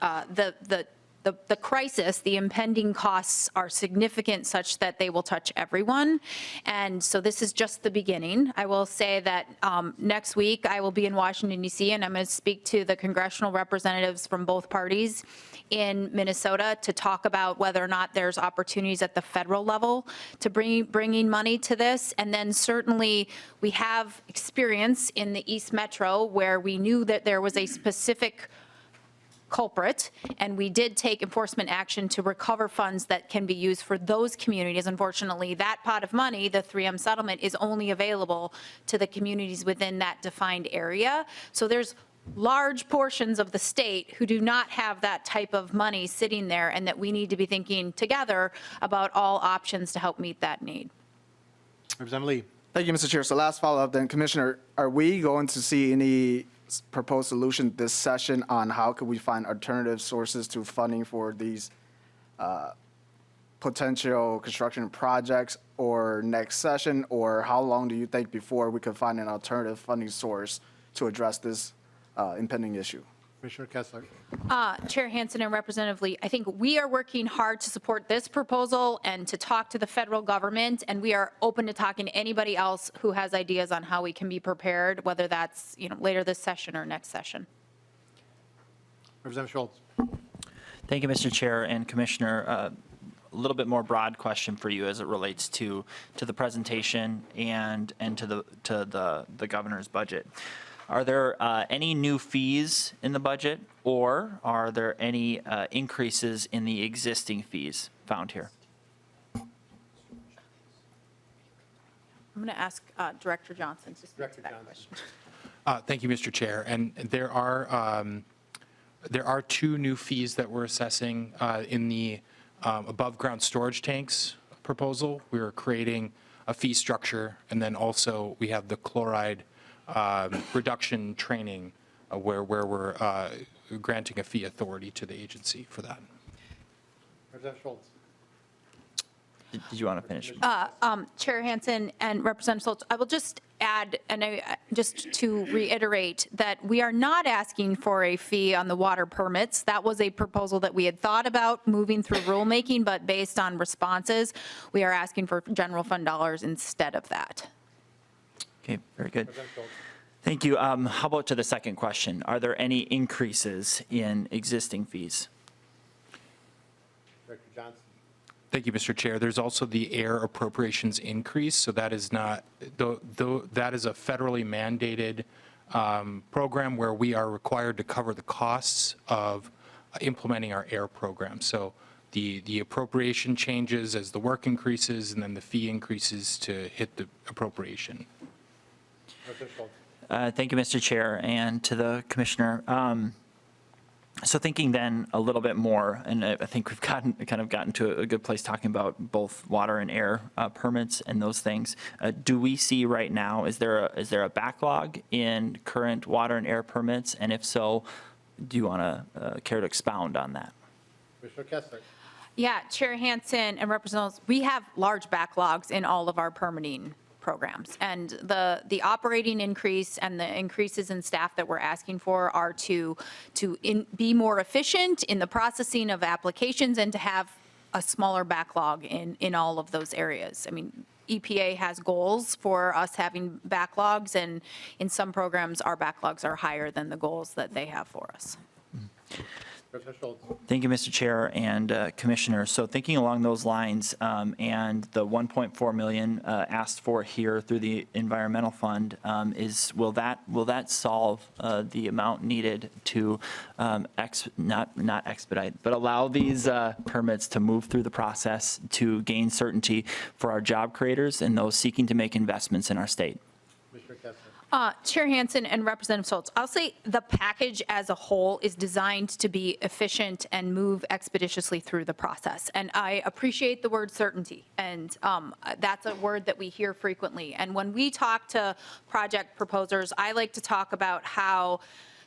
the crisis, the impending costs are significant such that they will touch everyone. And so this is just the beginning. I will say that next week I will be in Washington, D.C., and I'm going to speak to the congressional representatives from both parties in Minnesota to talk about whether or not there's opportunities at the federal level to bringing money to this. And then certainly we have experience in the East Metro where we knew that there was a specific culprit, and we did take enforcement action to recover funds that can be used for those communities. Unfortunately, that pot of money, the 3M settlement, is only available to the communities within that defined area. So there's large portions of the state who do not have that type of money sitting there, and that we need to be thinking together about all options to help meet that need. Representative Lee. Thank you, Mr. Chair. So last follow-up then, Commissioner, are we going to see any proposed solution this session on how could we find alternative sources to funding for these potential construction projects, or next session, or how long do you think before we could find an alternative funding source to address this impending issue? Commissioner Kessler. Chair Hansen and Representative Lee, I think we are working hard to support this proposal and to talk to the federal government, and we are open to talking to anybody else who has ideas on how we can be prepared, whether that's later this session or next session. Representative Schultz. Thank you, Mr. Chair and Commissioner. A little bit more broad question for you as it relates to the presentation and to the governor's budget. Are there any new fees in the budget, or are there any increases in the existing fees found here? I'm going to ask Director Johnson to speak to that question. Thank you, Mr. Chair. And there are two new fees that we're assessing in the above ground storage tanks proposal. We are creating a fee structure, and then also we have the chloride reduction training where we're granting a fee authority to the agency for that. Representative Schultz. Did you want to finish? Chair Hansen and Representative Schultz, I will just add, and just to reiterate, that we are not asking for a fee on the water permits. That was a proposal that we had thought about moving through rulemaking, but based on responses, we are asking for general fund dollars instead of that. Okay, very good. Thank you. How about to the second question? Are there any increases in existing fees? Director Johnson. Thank you, Mr. Chair. There's also the air appropriations increase. So that is not, that is a federally mandated program where we are required to cover the costs of implementing our air program. So the appropriation changes as the work increases, and then the fee increases to hit the appropriation. Thank you, Mr. Chair, and to the Commissioner. So thinking then a little bit more, and I think we've gotten to a good place talking about both water and air permits and those things. Do we see right now, is there a backlog in current water and air permits? And if so, do you want to care to expound on that? Commissioner Kessler. Yeah, Chair Hansen and Representatives, we have large backlogs in all of our permitting programs. And the operating increase and the increases in staff that we're asking for are to be more efficient in the processing of applications and to have a smaller backlog in all of those areas. I mean, EPA has goals for us having backlogs, and in some programs, our backlogs are higher than the goals that they have for us. Representative Schultz. Thank you, Mr. Chair and Commissioner. So thinking along those lines, and the 1.4 million asked for here through the environmental fund, will that solve the amount needed to not expedite, but allow these permits to move through the process to gain certainty for our job creators and those seeking to make investments in our state? Commissioner Kessler. Chair Hansen and Representative Schultz, I'll say the package as a whole is designed to be efficient and move expeditiously through the process. And I appreciate the word certainty, and that's a word that we hear frequently. And when we talk to project proposers, I like to talk about how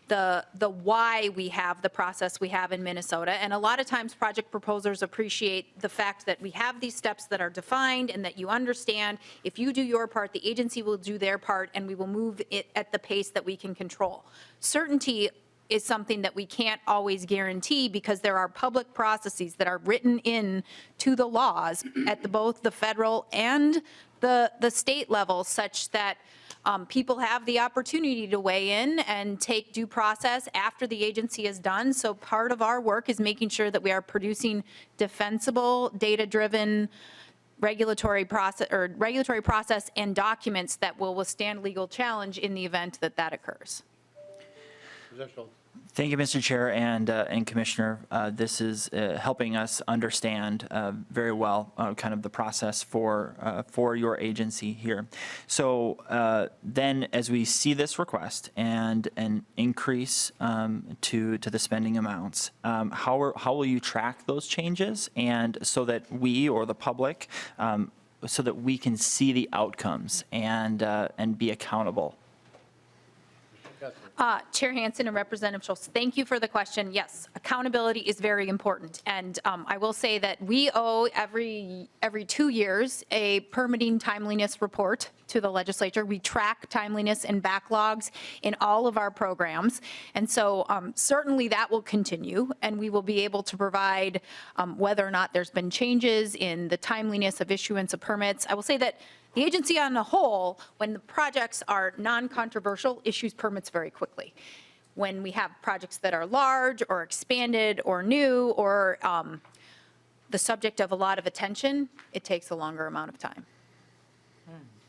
the why we have the process we have in Minnesota. And a lot of times project proposers appreciate the fact that we have these steps that are defined and that you understand if you do your part, the agency will do their part, and we will move it at the pace that we can control. Certainty is something that we can't always guarantee because there are public processes that are written in to the laws at both the federal and the state level, such that people have the opportunity to weigh in and take due process after the agency is done. So part of our work is making sure that we are producing defensible, data-driven regulatory process and documents that will withstand legal challenge in the event that that occurs. Representative Schultz. Thank you, Mr. Chair and Commissioner. This is helping us understand very well kind of the process for your agency here. So then, as we see this request and an increase to the spending amounts, how will you track those changes, and so that we or the public, so that we can see the outcomes and be accountable? Chair Hansen and Representative Schultz, thank you for the question. Yes, accountability is very important. And I will say that we owe every 2 years a permitting timeliness report to the legislature. We track timeliness and backlogs in all of our programs. And so certainly that will continue, and we will be able to provide whether or not there's been changes in the timeliness of issuance of permits. I will say that the agency on the whole, when the projects are non-controversial, issues permits very quickly. When we have projects that are large or expanded or new or the subject of a lot of attention, it takes a longer amount of time.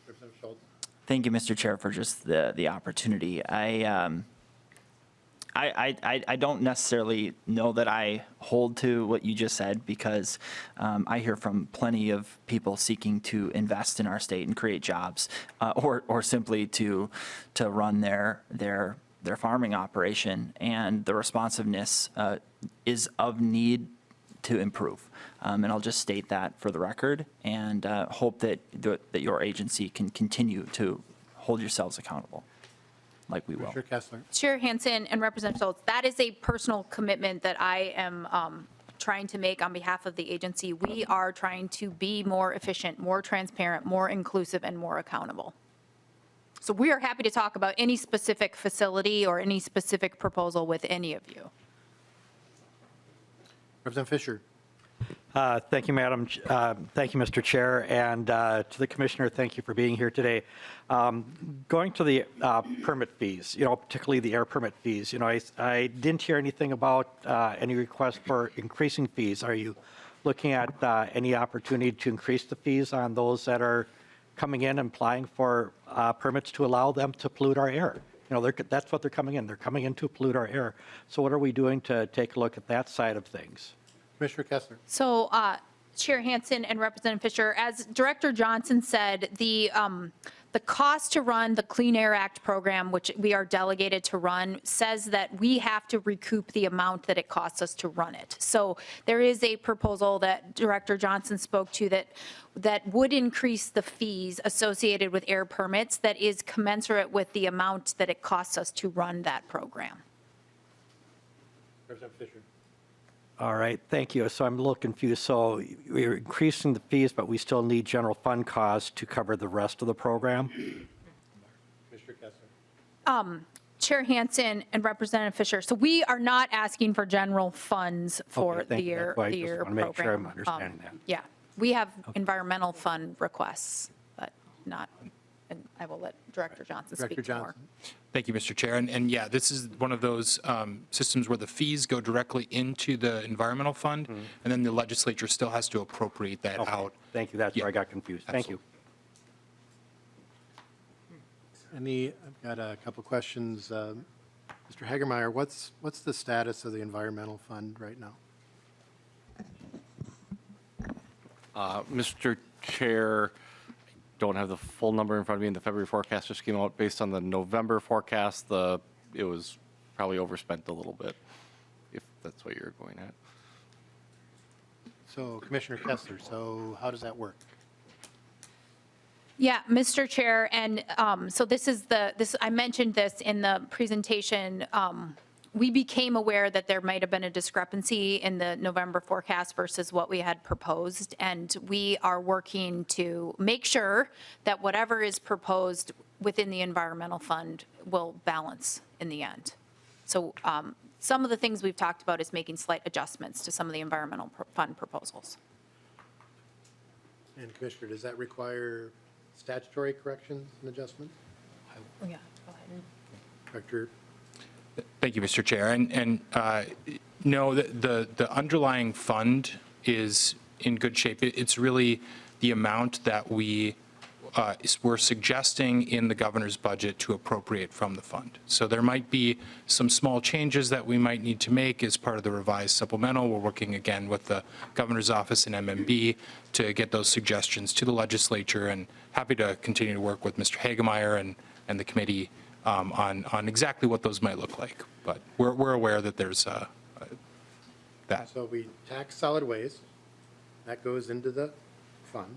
Representative Schultz. Thank you, Mr. Chair, for just the opportunity. I don't necessarily know that I hold to what you just said, because I hear from plenty of people seeking to invest in our state and create jobs, or simply to run their farming operation, and the responsiveness is of need to improve. And I'll just state that for the record, and hope that your agency can continue to hold yourselves accountable, like we will. Commissioner Kessler. Chair Hansen and Representative Schultz, that is a personal commitment that I am trying to make on behalf of the agency. We are trying to be more efficient, more transparent, more inclusive, and more accountable. So we are happy to talk about any specific facility or any specific proposal with any of you. Representative Fisher. Thank you, Madam. Thank you, Mr. Chair, and to the Commissioner, thank you for being here today. Going to the permit fees, particularly the air permit fees, I didn't hear anything about any request for increasing fees. Are you looking at any opportunity to increase the fees on those that are coming in and applying for permits to allow them to pollute our air? That's what they're coming in. They're coming in to pollute our air. So what are we doing to take a look at that side of things? Commissioner Kessler. So Chair Hansen and Representative Fisher, as Director Johnson said, the the cost to run the Clean Air Act program, which we are delegated to run, says that we have to recoup the amount that it costs us to run it. So there is a proposal that Director Johnson spoke to that would increase the fees associated with air permits that is commensurate with the amount that it costs us to run that program. Representative Fisher. All right, thank you. So I'm a little confused. So we're increasing the fees, but we still need general fund costs to cover the rest of the program? Commissioner Kessler. Chair Hansen and Representative Fisher, so we are not asking for general funds for Okay, thank the you. year, That's why I the just year wanna make sure I'm program. understanding that. Yeah, we have environmental fund requests, but not, and I will let Director Johnson Director speak to more. Johnson. Thank you, Mr. Chair. And yeah, this is one of those systems where the fees go directly into the environmental fund, and then the legislature still has to appropriate that Okay, out. thank you. That's Yeah, where I got confused. Thank you. I've got a couple questions. Mr. Hagermeyer, what's the status of the environmental fund right now? Mr. Chair, don't have the full number in front of me, and the February forecast just came out. Based on the November forecast, it was probably overspent a little bit, if that's what you're going at. So Commissioner Kessler, so how does that work? Yeah, Mr. Chair, and so this is I mentioned this in the presentation. We became aware that there might have been a discrepancy in the November forecast versus what we had proposed, and we are working to make sure that whatever is proposed within the environmental fund will balance in the end. So some of the things we've talked about is making slight adjustments to some of the environmental fund proposals. And Commissioner, does that require statutory corrections and adjustments? Yeah, go ahead. Director. Thank you, Mr. Chair. And no, the underlying fund is in good shape. It's really the amount that we're suggesting in the governor's budget to appropriate from the fund. So there might be some small changes that we might need to make as part of the revised supplemental. We're working again with the governor's office and MMB to get those suggestions to the legislature, and happy to continue to work with Mr. Hagemeyer and the committee on exactly what those might look like. But we're aware that there's that. So we tax solid waste, that goes into the fund,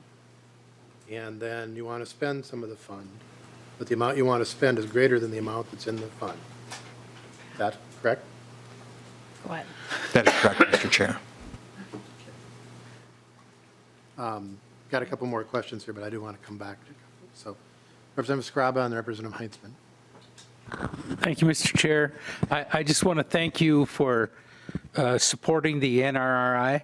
and then you want to spend some of the fund, but the amount you want to spend is greater than the amount that's in the fund. Is that correct? Go ahead. That is correct, Mr. Chair. Got a couple more questions here, but I do want to come back to a couple. So Representative Scraba and Representative Heinzman. Thank you, Mr. Chair. I just want to thank you for supporting the NRRI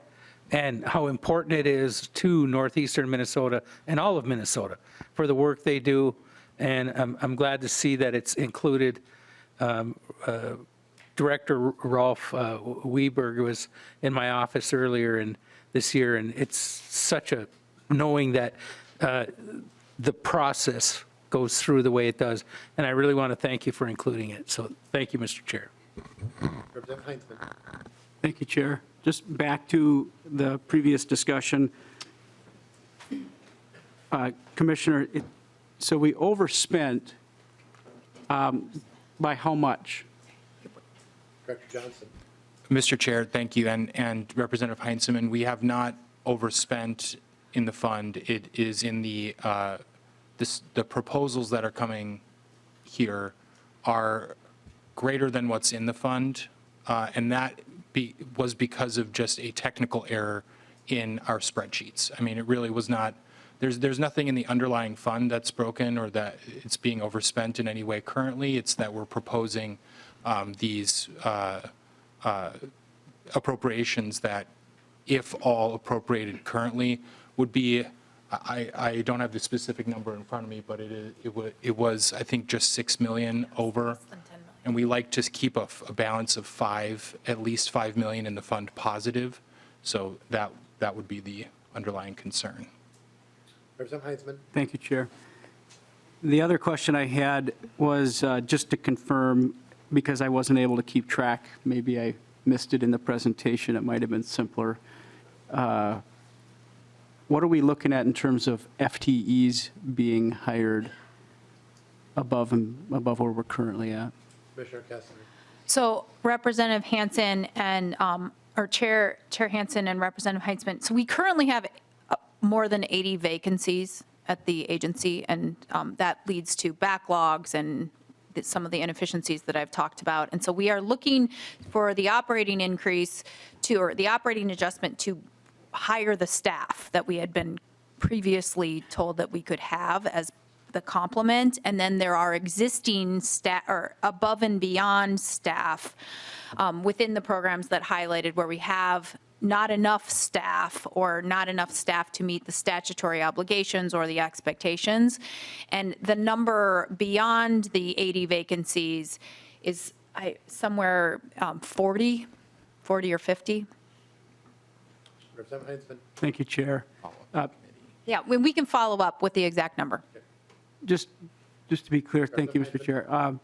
and how important it is to northeastern Minnesota and all of Minnesota for the work they do. And I'm glad to see that it's included. Director Rolf Weberg was in my office earlier this year, and it's such a knowing that the process goes through the way it does. And I really want to thank you for including it. So thank you, Mr. Chair. Representative Heinzman. Thank you, Chair. Just back to the previous discussion. Commissioner, so we overspent by how much? Director Johnson. Mr. Chair, thank you. And Representative Heinzman, we have not overspent in the fund. It is in the proposals that are coming here are greater than what's in the fund. And that was because of just a technical error in our spreadsheets. I mean, it really was not, there's nothing in the underlying fund that's broken or that it's being overspent in any way currently. It's that we're proposing these appropriations that, if all appropriated currently, would be, I don't have the specific number in front of me, but it was, I think, just 6 million over. And we like to keep a balance of at least 5 million in the fund positive. So that would be the underlying concern. Representative Heinzman. Thank you, Chair. The other question I had was just to confirm, because I wasn't able to keep track, maybe I missed it in the presentation, it might have been simpler. What are we looking at in terms of FTEs being hired above where we're currently at. Commissioner Kessler. So Representative Hansen and, or Chair Hansen and Representative Heitzman, so we currently have more than 80 vacancies at the agency, and that leads to backlogs and some of the inefficiencies that I've talked about. And so we are looking for the operating increase to, or the operating adjustment to hire the staff that we had been previously told that we could have as the complement. And then there are existing staff, or above and beyond staff within the programs that highlighted where we have not enough staff or not enough staff to meet the statutory obligations or the expectations. And the number beyond the 80 vacancies is somewhere 40 or 50. Representative Heitzman. Thank you, Chair. Yeah, we can follow up with the exact number. Just to be clear, thank you, Mr. Chair.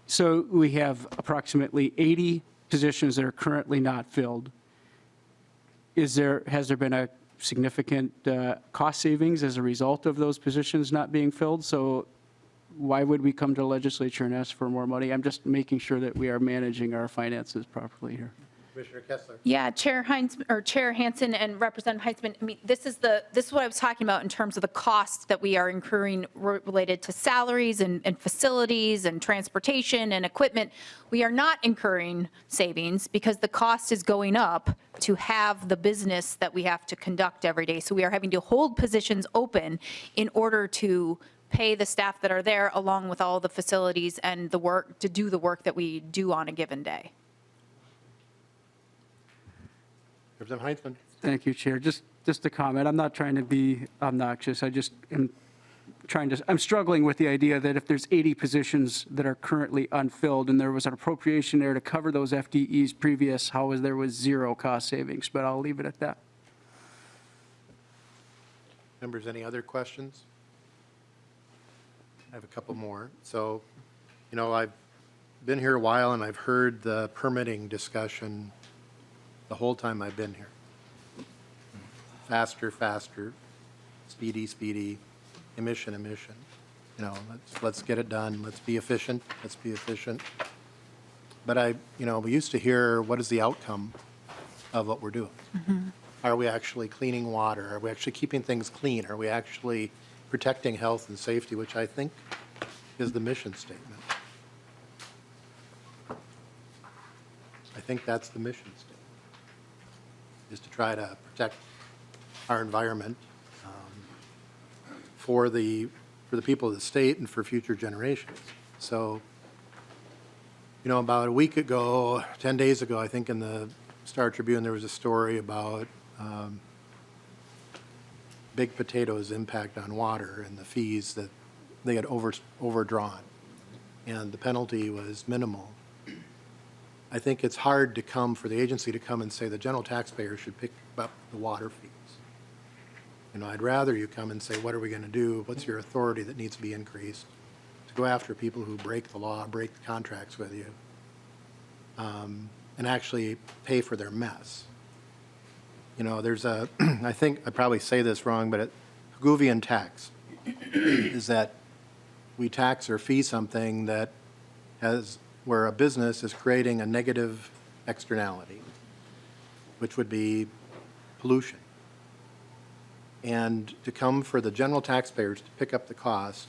So we have approximately 80 positions that are currently not filled. Has there been a significant cost savings as a result of those positions not being filled? So why would we come to the legislature and ask for more money? I'm just making sure that we are managing our finances properly here. Commissioner Kessler. Yeah, Chair Hansen and Representative Heitzman, I mean, this is what I was talking about in terms of the cost that we are incurring related to salaries and facilities and transportation and equipment. We are not incurring savings because the cost is going up to have the business that we have to conduct every day. So we are having to hold positions open in order to pay the staff that are there, along with all the facilities and the work, to do the work that we do on a given day. Representative Heitzman. Thank you, Chair. Just a comment. I'm not trying to be obnoxious. I just am I'm struggling with the idea that if there's 80 positions that are currently unfilled and there was an appropriation there to cover those FTEs previous, how was there was zero cost savings? But I'll leave it at that. Members, any other questions? I have a couple more. So, I've been here a while and I've heard the permitting discussion the whole time I've been here. Faster, faster, speedy, emission. Let's get it done. Let's be efficient. But we used to hear, what is the outcome of what we're doing? Mm-hmm. Are we actually cleaning water? Are we actually keeping things clean? Are we actually protecting health and safety, which I think is the mission statement? I think that's the mission statement, is to try to protect our environment for the people of the state and for future generations. So, about a week ago, 10 days ago, I think in the Star Tribune, there was a story about Big Potato's impact on water and the fees that they had overdrawn, and the penalty was minimal. I think it's hard to for the agency to come and say the general taxpayer should pick up the water fees. I'd rather you come and say, what are we going to do? What's your authority that needs to be increased to go after people who break the law, break the contracts with you, and actually pay for their mess. There's I think I probably say this wrong, but Hoogovian tax is that we tax or fee something that where a business is creating a negative externality, which would be pollution. And to come for the general taxpayers to pick up the cost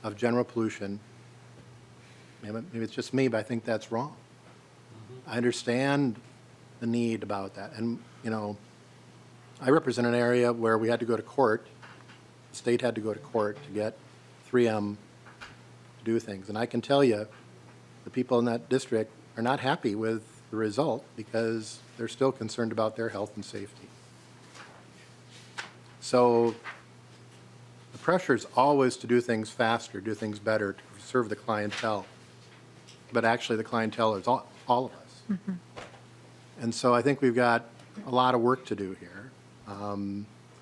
of general pollution, maybe it's just me, but I think that's wrong. Mm-hmm. I understand the need about that. And, I represent an area where we had to go to court, the state had to go to court to get 3M to do things. And I can tell you, the people in that district are not happy with the result because they're still concerned about their health and safety. So the pressure is always to do things faster, do things better, to serve the clientele. But actually the clientele is all of us. Mm-hmm. And so I think we've got a lot of work to do here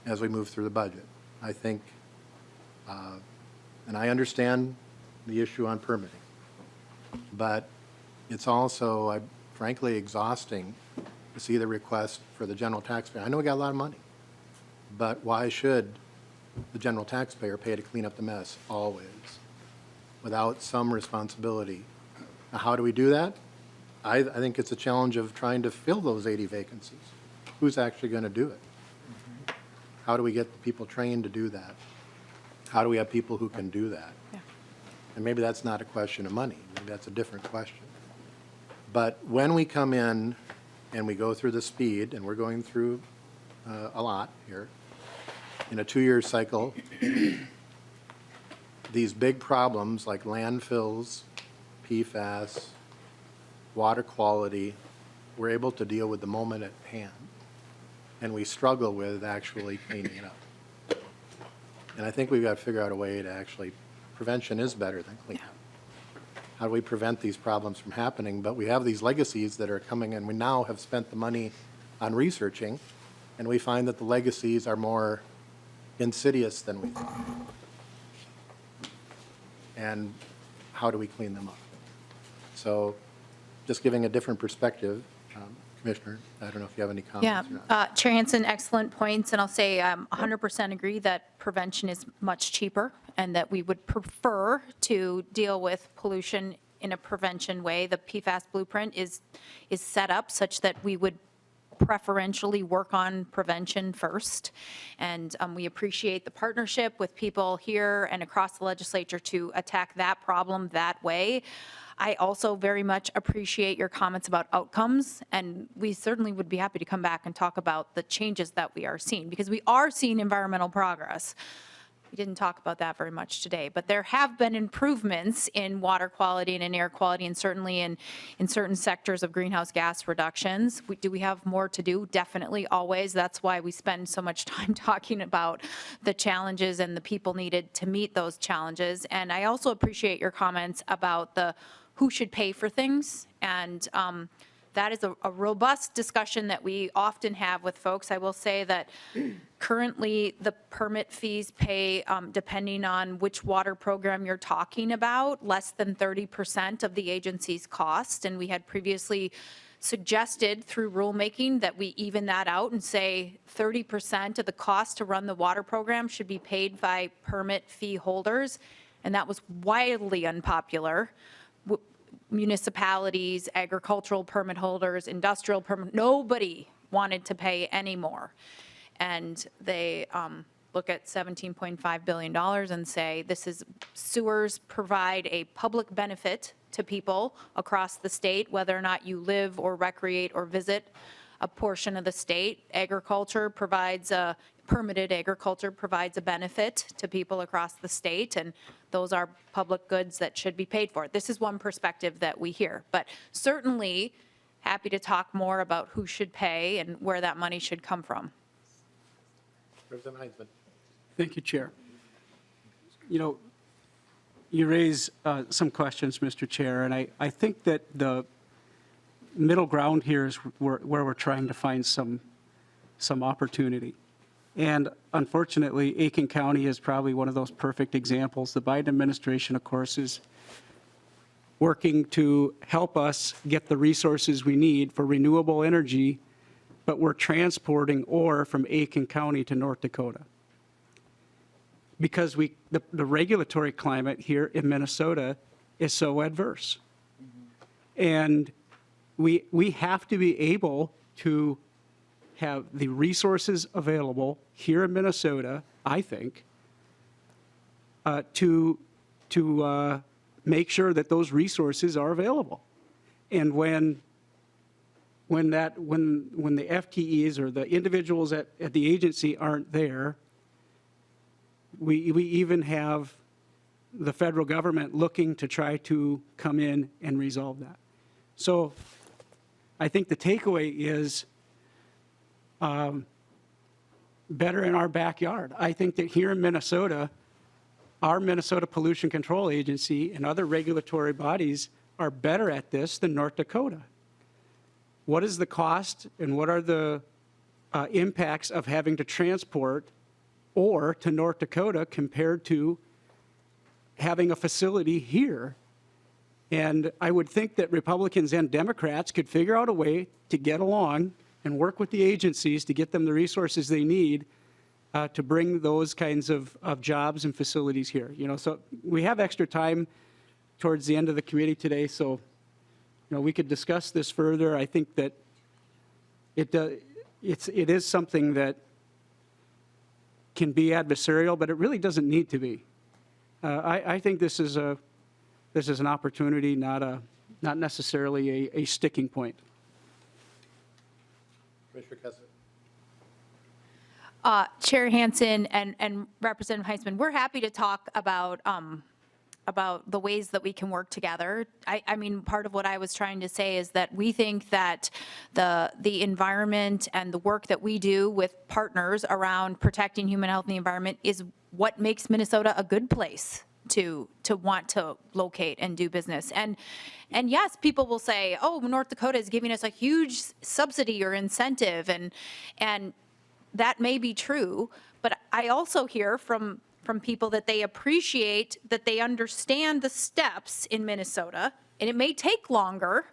as we move through the budget. I think, and I understand the issue on permitting, but it's also, frankly, exhausting to see the request for the general taxpayer. I know we got a lot of money, but why should the general taxpayer pay to clean up the mess always? without some responsibility. Now, how do we do that? I think it's a challenge of trying to fill those 80 vacancies. Who's actually going to do it? How do we get the people trained to do that? How do we have people who can do that? And maybe that's not a question of money. Maybe that's a different question. But when we come in and we go through the speed, and we're going through a lot here, in a 2-year cycle, these big problems like landfills, PFAS, water quality, we're able to deal with the moment at hand. And we struggle with actually cleaning it up. And I think we've got to figure out a way to actually, prevention is better than cleanup. How do we prevent these problems from happening? But we have these legacies that are coming, and we now have spent the money on researching, and we find that the legacies are more insidious than we thought. And how do we clean them up? So just giving a different perspective, Commissioner, I don't know if you have any comments or not. Chair Hansen, excellent points, and I'll say 100% agree that prevention is much cheaper and that we would prefer to deal with pollution in a prevention way. The PFAS blueprint is set up such that we would preferentially work on prevention first, and we appreciate the partnership with people here and across the legislature to attack that problem that way. I also very much appreciate your comments about outcomes, and we certainly would be happy to come back and talk about the changes that we are seeing, because we are seeing environmental progress. We didn't talk about that very much today, but there have been improvements in water quality and in air quality, and certainly in certain sectors of greenhouse gas reductions. Do we have more to do? Definitely, always. That's why we spend so much time talking about the challenges and the people needed to meet those challenges. And I also appreciate your comments about the who should pay for things, and that is a robust discussion that we often have with folks. I will say that currently the permit fees pay, depending on which water program you're talking about, less than 30% of the agency's cost, and we had previously suggested through rulemaking that we even that out and say 30% of the cost to run the water program should be paid by permit fee holders, and that was wildly unpopular. Municipalities, agricultural permit holders, industrial permit, nobody wanted to pay any more. And they look at $17.5 billion and say, this is, sewers provide a public benefit to people across the state, whether or not you live or recreate or visit a portion of the state. Agriculture provides a, permitted agriculture provides a benefit to people across the state, and those are public goods that should be paid for. This is one perspective that we hear, but certainly happy to talk more about who should pay and where that money should come from. Representative Heinzman. Thank you, Chair. You know, you raise some questions, Mr. Chair, and I think that the middle ground here is where we're trying to find some opportunity. And unfortunately, Aiken County is probably one of those perfect examples. The Biden administration, of course, is working to help us get the resources we need for renewable energy, but we're transporting ore from Aiken County to North Dakota. Because the regulatory climate here in Minnesota is so adverse. And we have to be able to have the resources available here in Minnesota, I think, to make sure that those resources are available. And when the FTEs or the individuals at the agency aren't there, we even have the federal government looking to try to come in and resolve that. So I think the takeaway is better in our backyard. I think that here in Minnesota, our Minnesota Pollution Control Agency and other regulatory bodies are better at this than North Dakota. What is the cost and what are the impacts of having to transport ore to North Dakota compared to having a facility here? And I would think that Republicans and Democrats could figure out a way to get along and work with the agencies to get them the resources they need to bring those kinds of jobs and facilities here. You know, so we have extra time towards the end of the committee today, so, we could discuss this further. I think that it is something that can be adversarial, but it really doesn't need to be. I think this is an opportunity, not necessarily a sticking point. Commissioner Kessler. Chair Hansen and Representative Heisman, we're happy to talk about the ways that we can work together. I mean, part of what I was trying to say is that we think that the environment and the work that we do with partners around protecting human health and the environment is what makes Minnesota a good place to want to locate and do business. And yes, people will say, oh, North Dakota is giving us a huge subsidy or incentive, and that may be true, but I also hear from people that they appreciate, that they understand the steps in Minnesota, and it may take longer,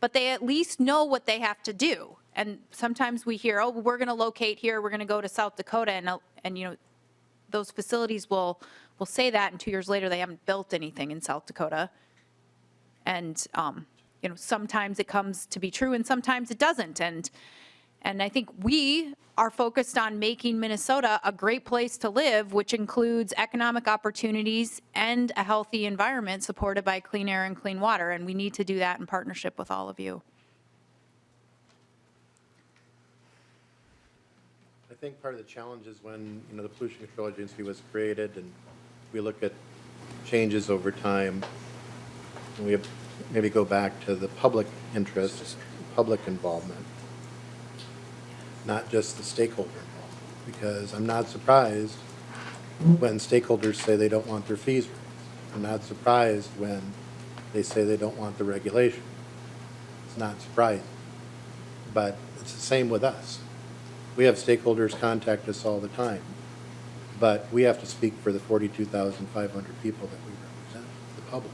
but they at least know what they have to do. And sometimes we hear, oh, we're going to locate here, we're going to go to South Dakota, and those facilities will say that, and 2 years later they haven't built anything in South Dakota. And sometimes it comes to be true, and sometimes it doesn't. And I think we are focused on making Minnesota a great place to live, which includes economic opportunities and a healthy environment supported by clean air and clean water. And we need to do that in partnership with all of you. I think part of the challenge is when, the Pollution Control Agency was created and we look at changes over time, and we maybe go back to the public interest, public involvement, not just the stakeholder involvement, because I'm not surprised when stakeholders say they don't want their fees raised. I'm not surprised when they say they don't want the regulation. It's not surprising. But it's the same with us. We have stakeholders contact us all the time, but we have to speak for the 42,500 people that we represent, the public.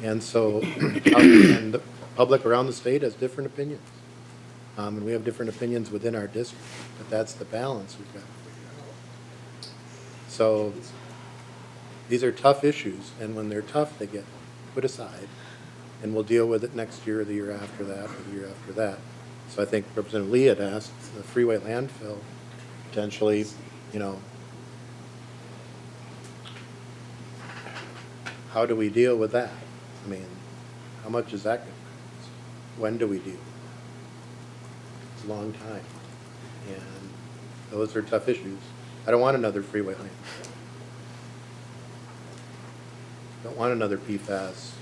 And so, and the public around the state has different opinions. And we have different opinions within our district, but that's the balance we've got to figure out. So these are tough issues, and when they're tough, they get put aside, and we'll deal with it next year, or the year after that, or the year after that. So I think Representative Lee had asked the freeway landfill, potentially, how do we deal with that? I mean, how much is that going to cost? When do we deal? It's a long time, and those are tough issues. I don't want another freeway landfill. Don't want another PFAS.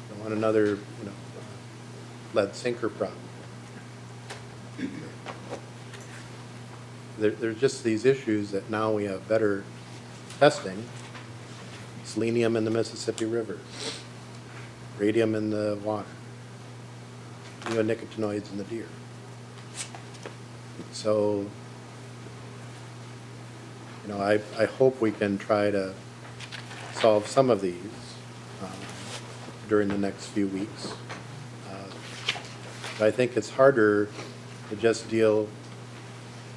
Don't want another, lead sinker problem. There's just these issues that now we have better testing. Selenium in the Mississippi River, radium in the water, neonicotinoids in the deer. So, I hope we can try to solve some of these during the next few weeks. But I think it's harder to just deal.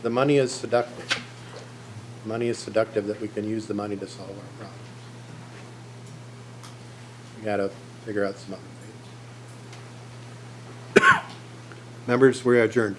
The money is seductive. Money is seductive that we can use the money to solve our problems. We got to figure out some other things. Members, we're adjourned.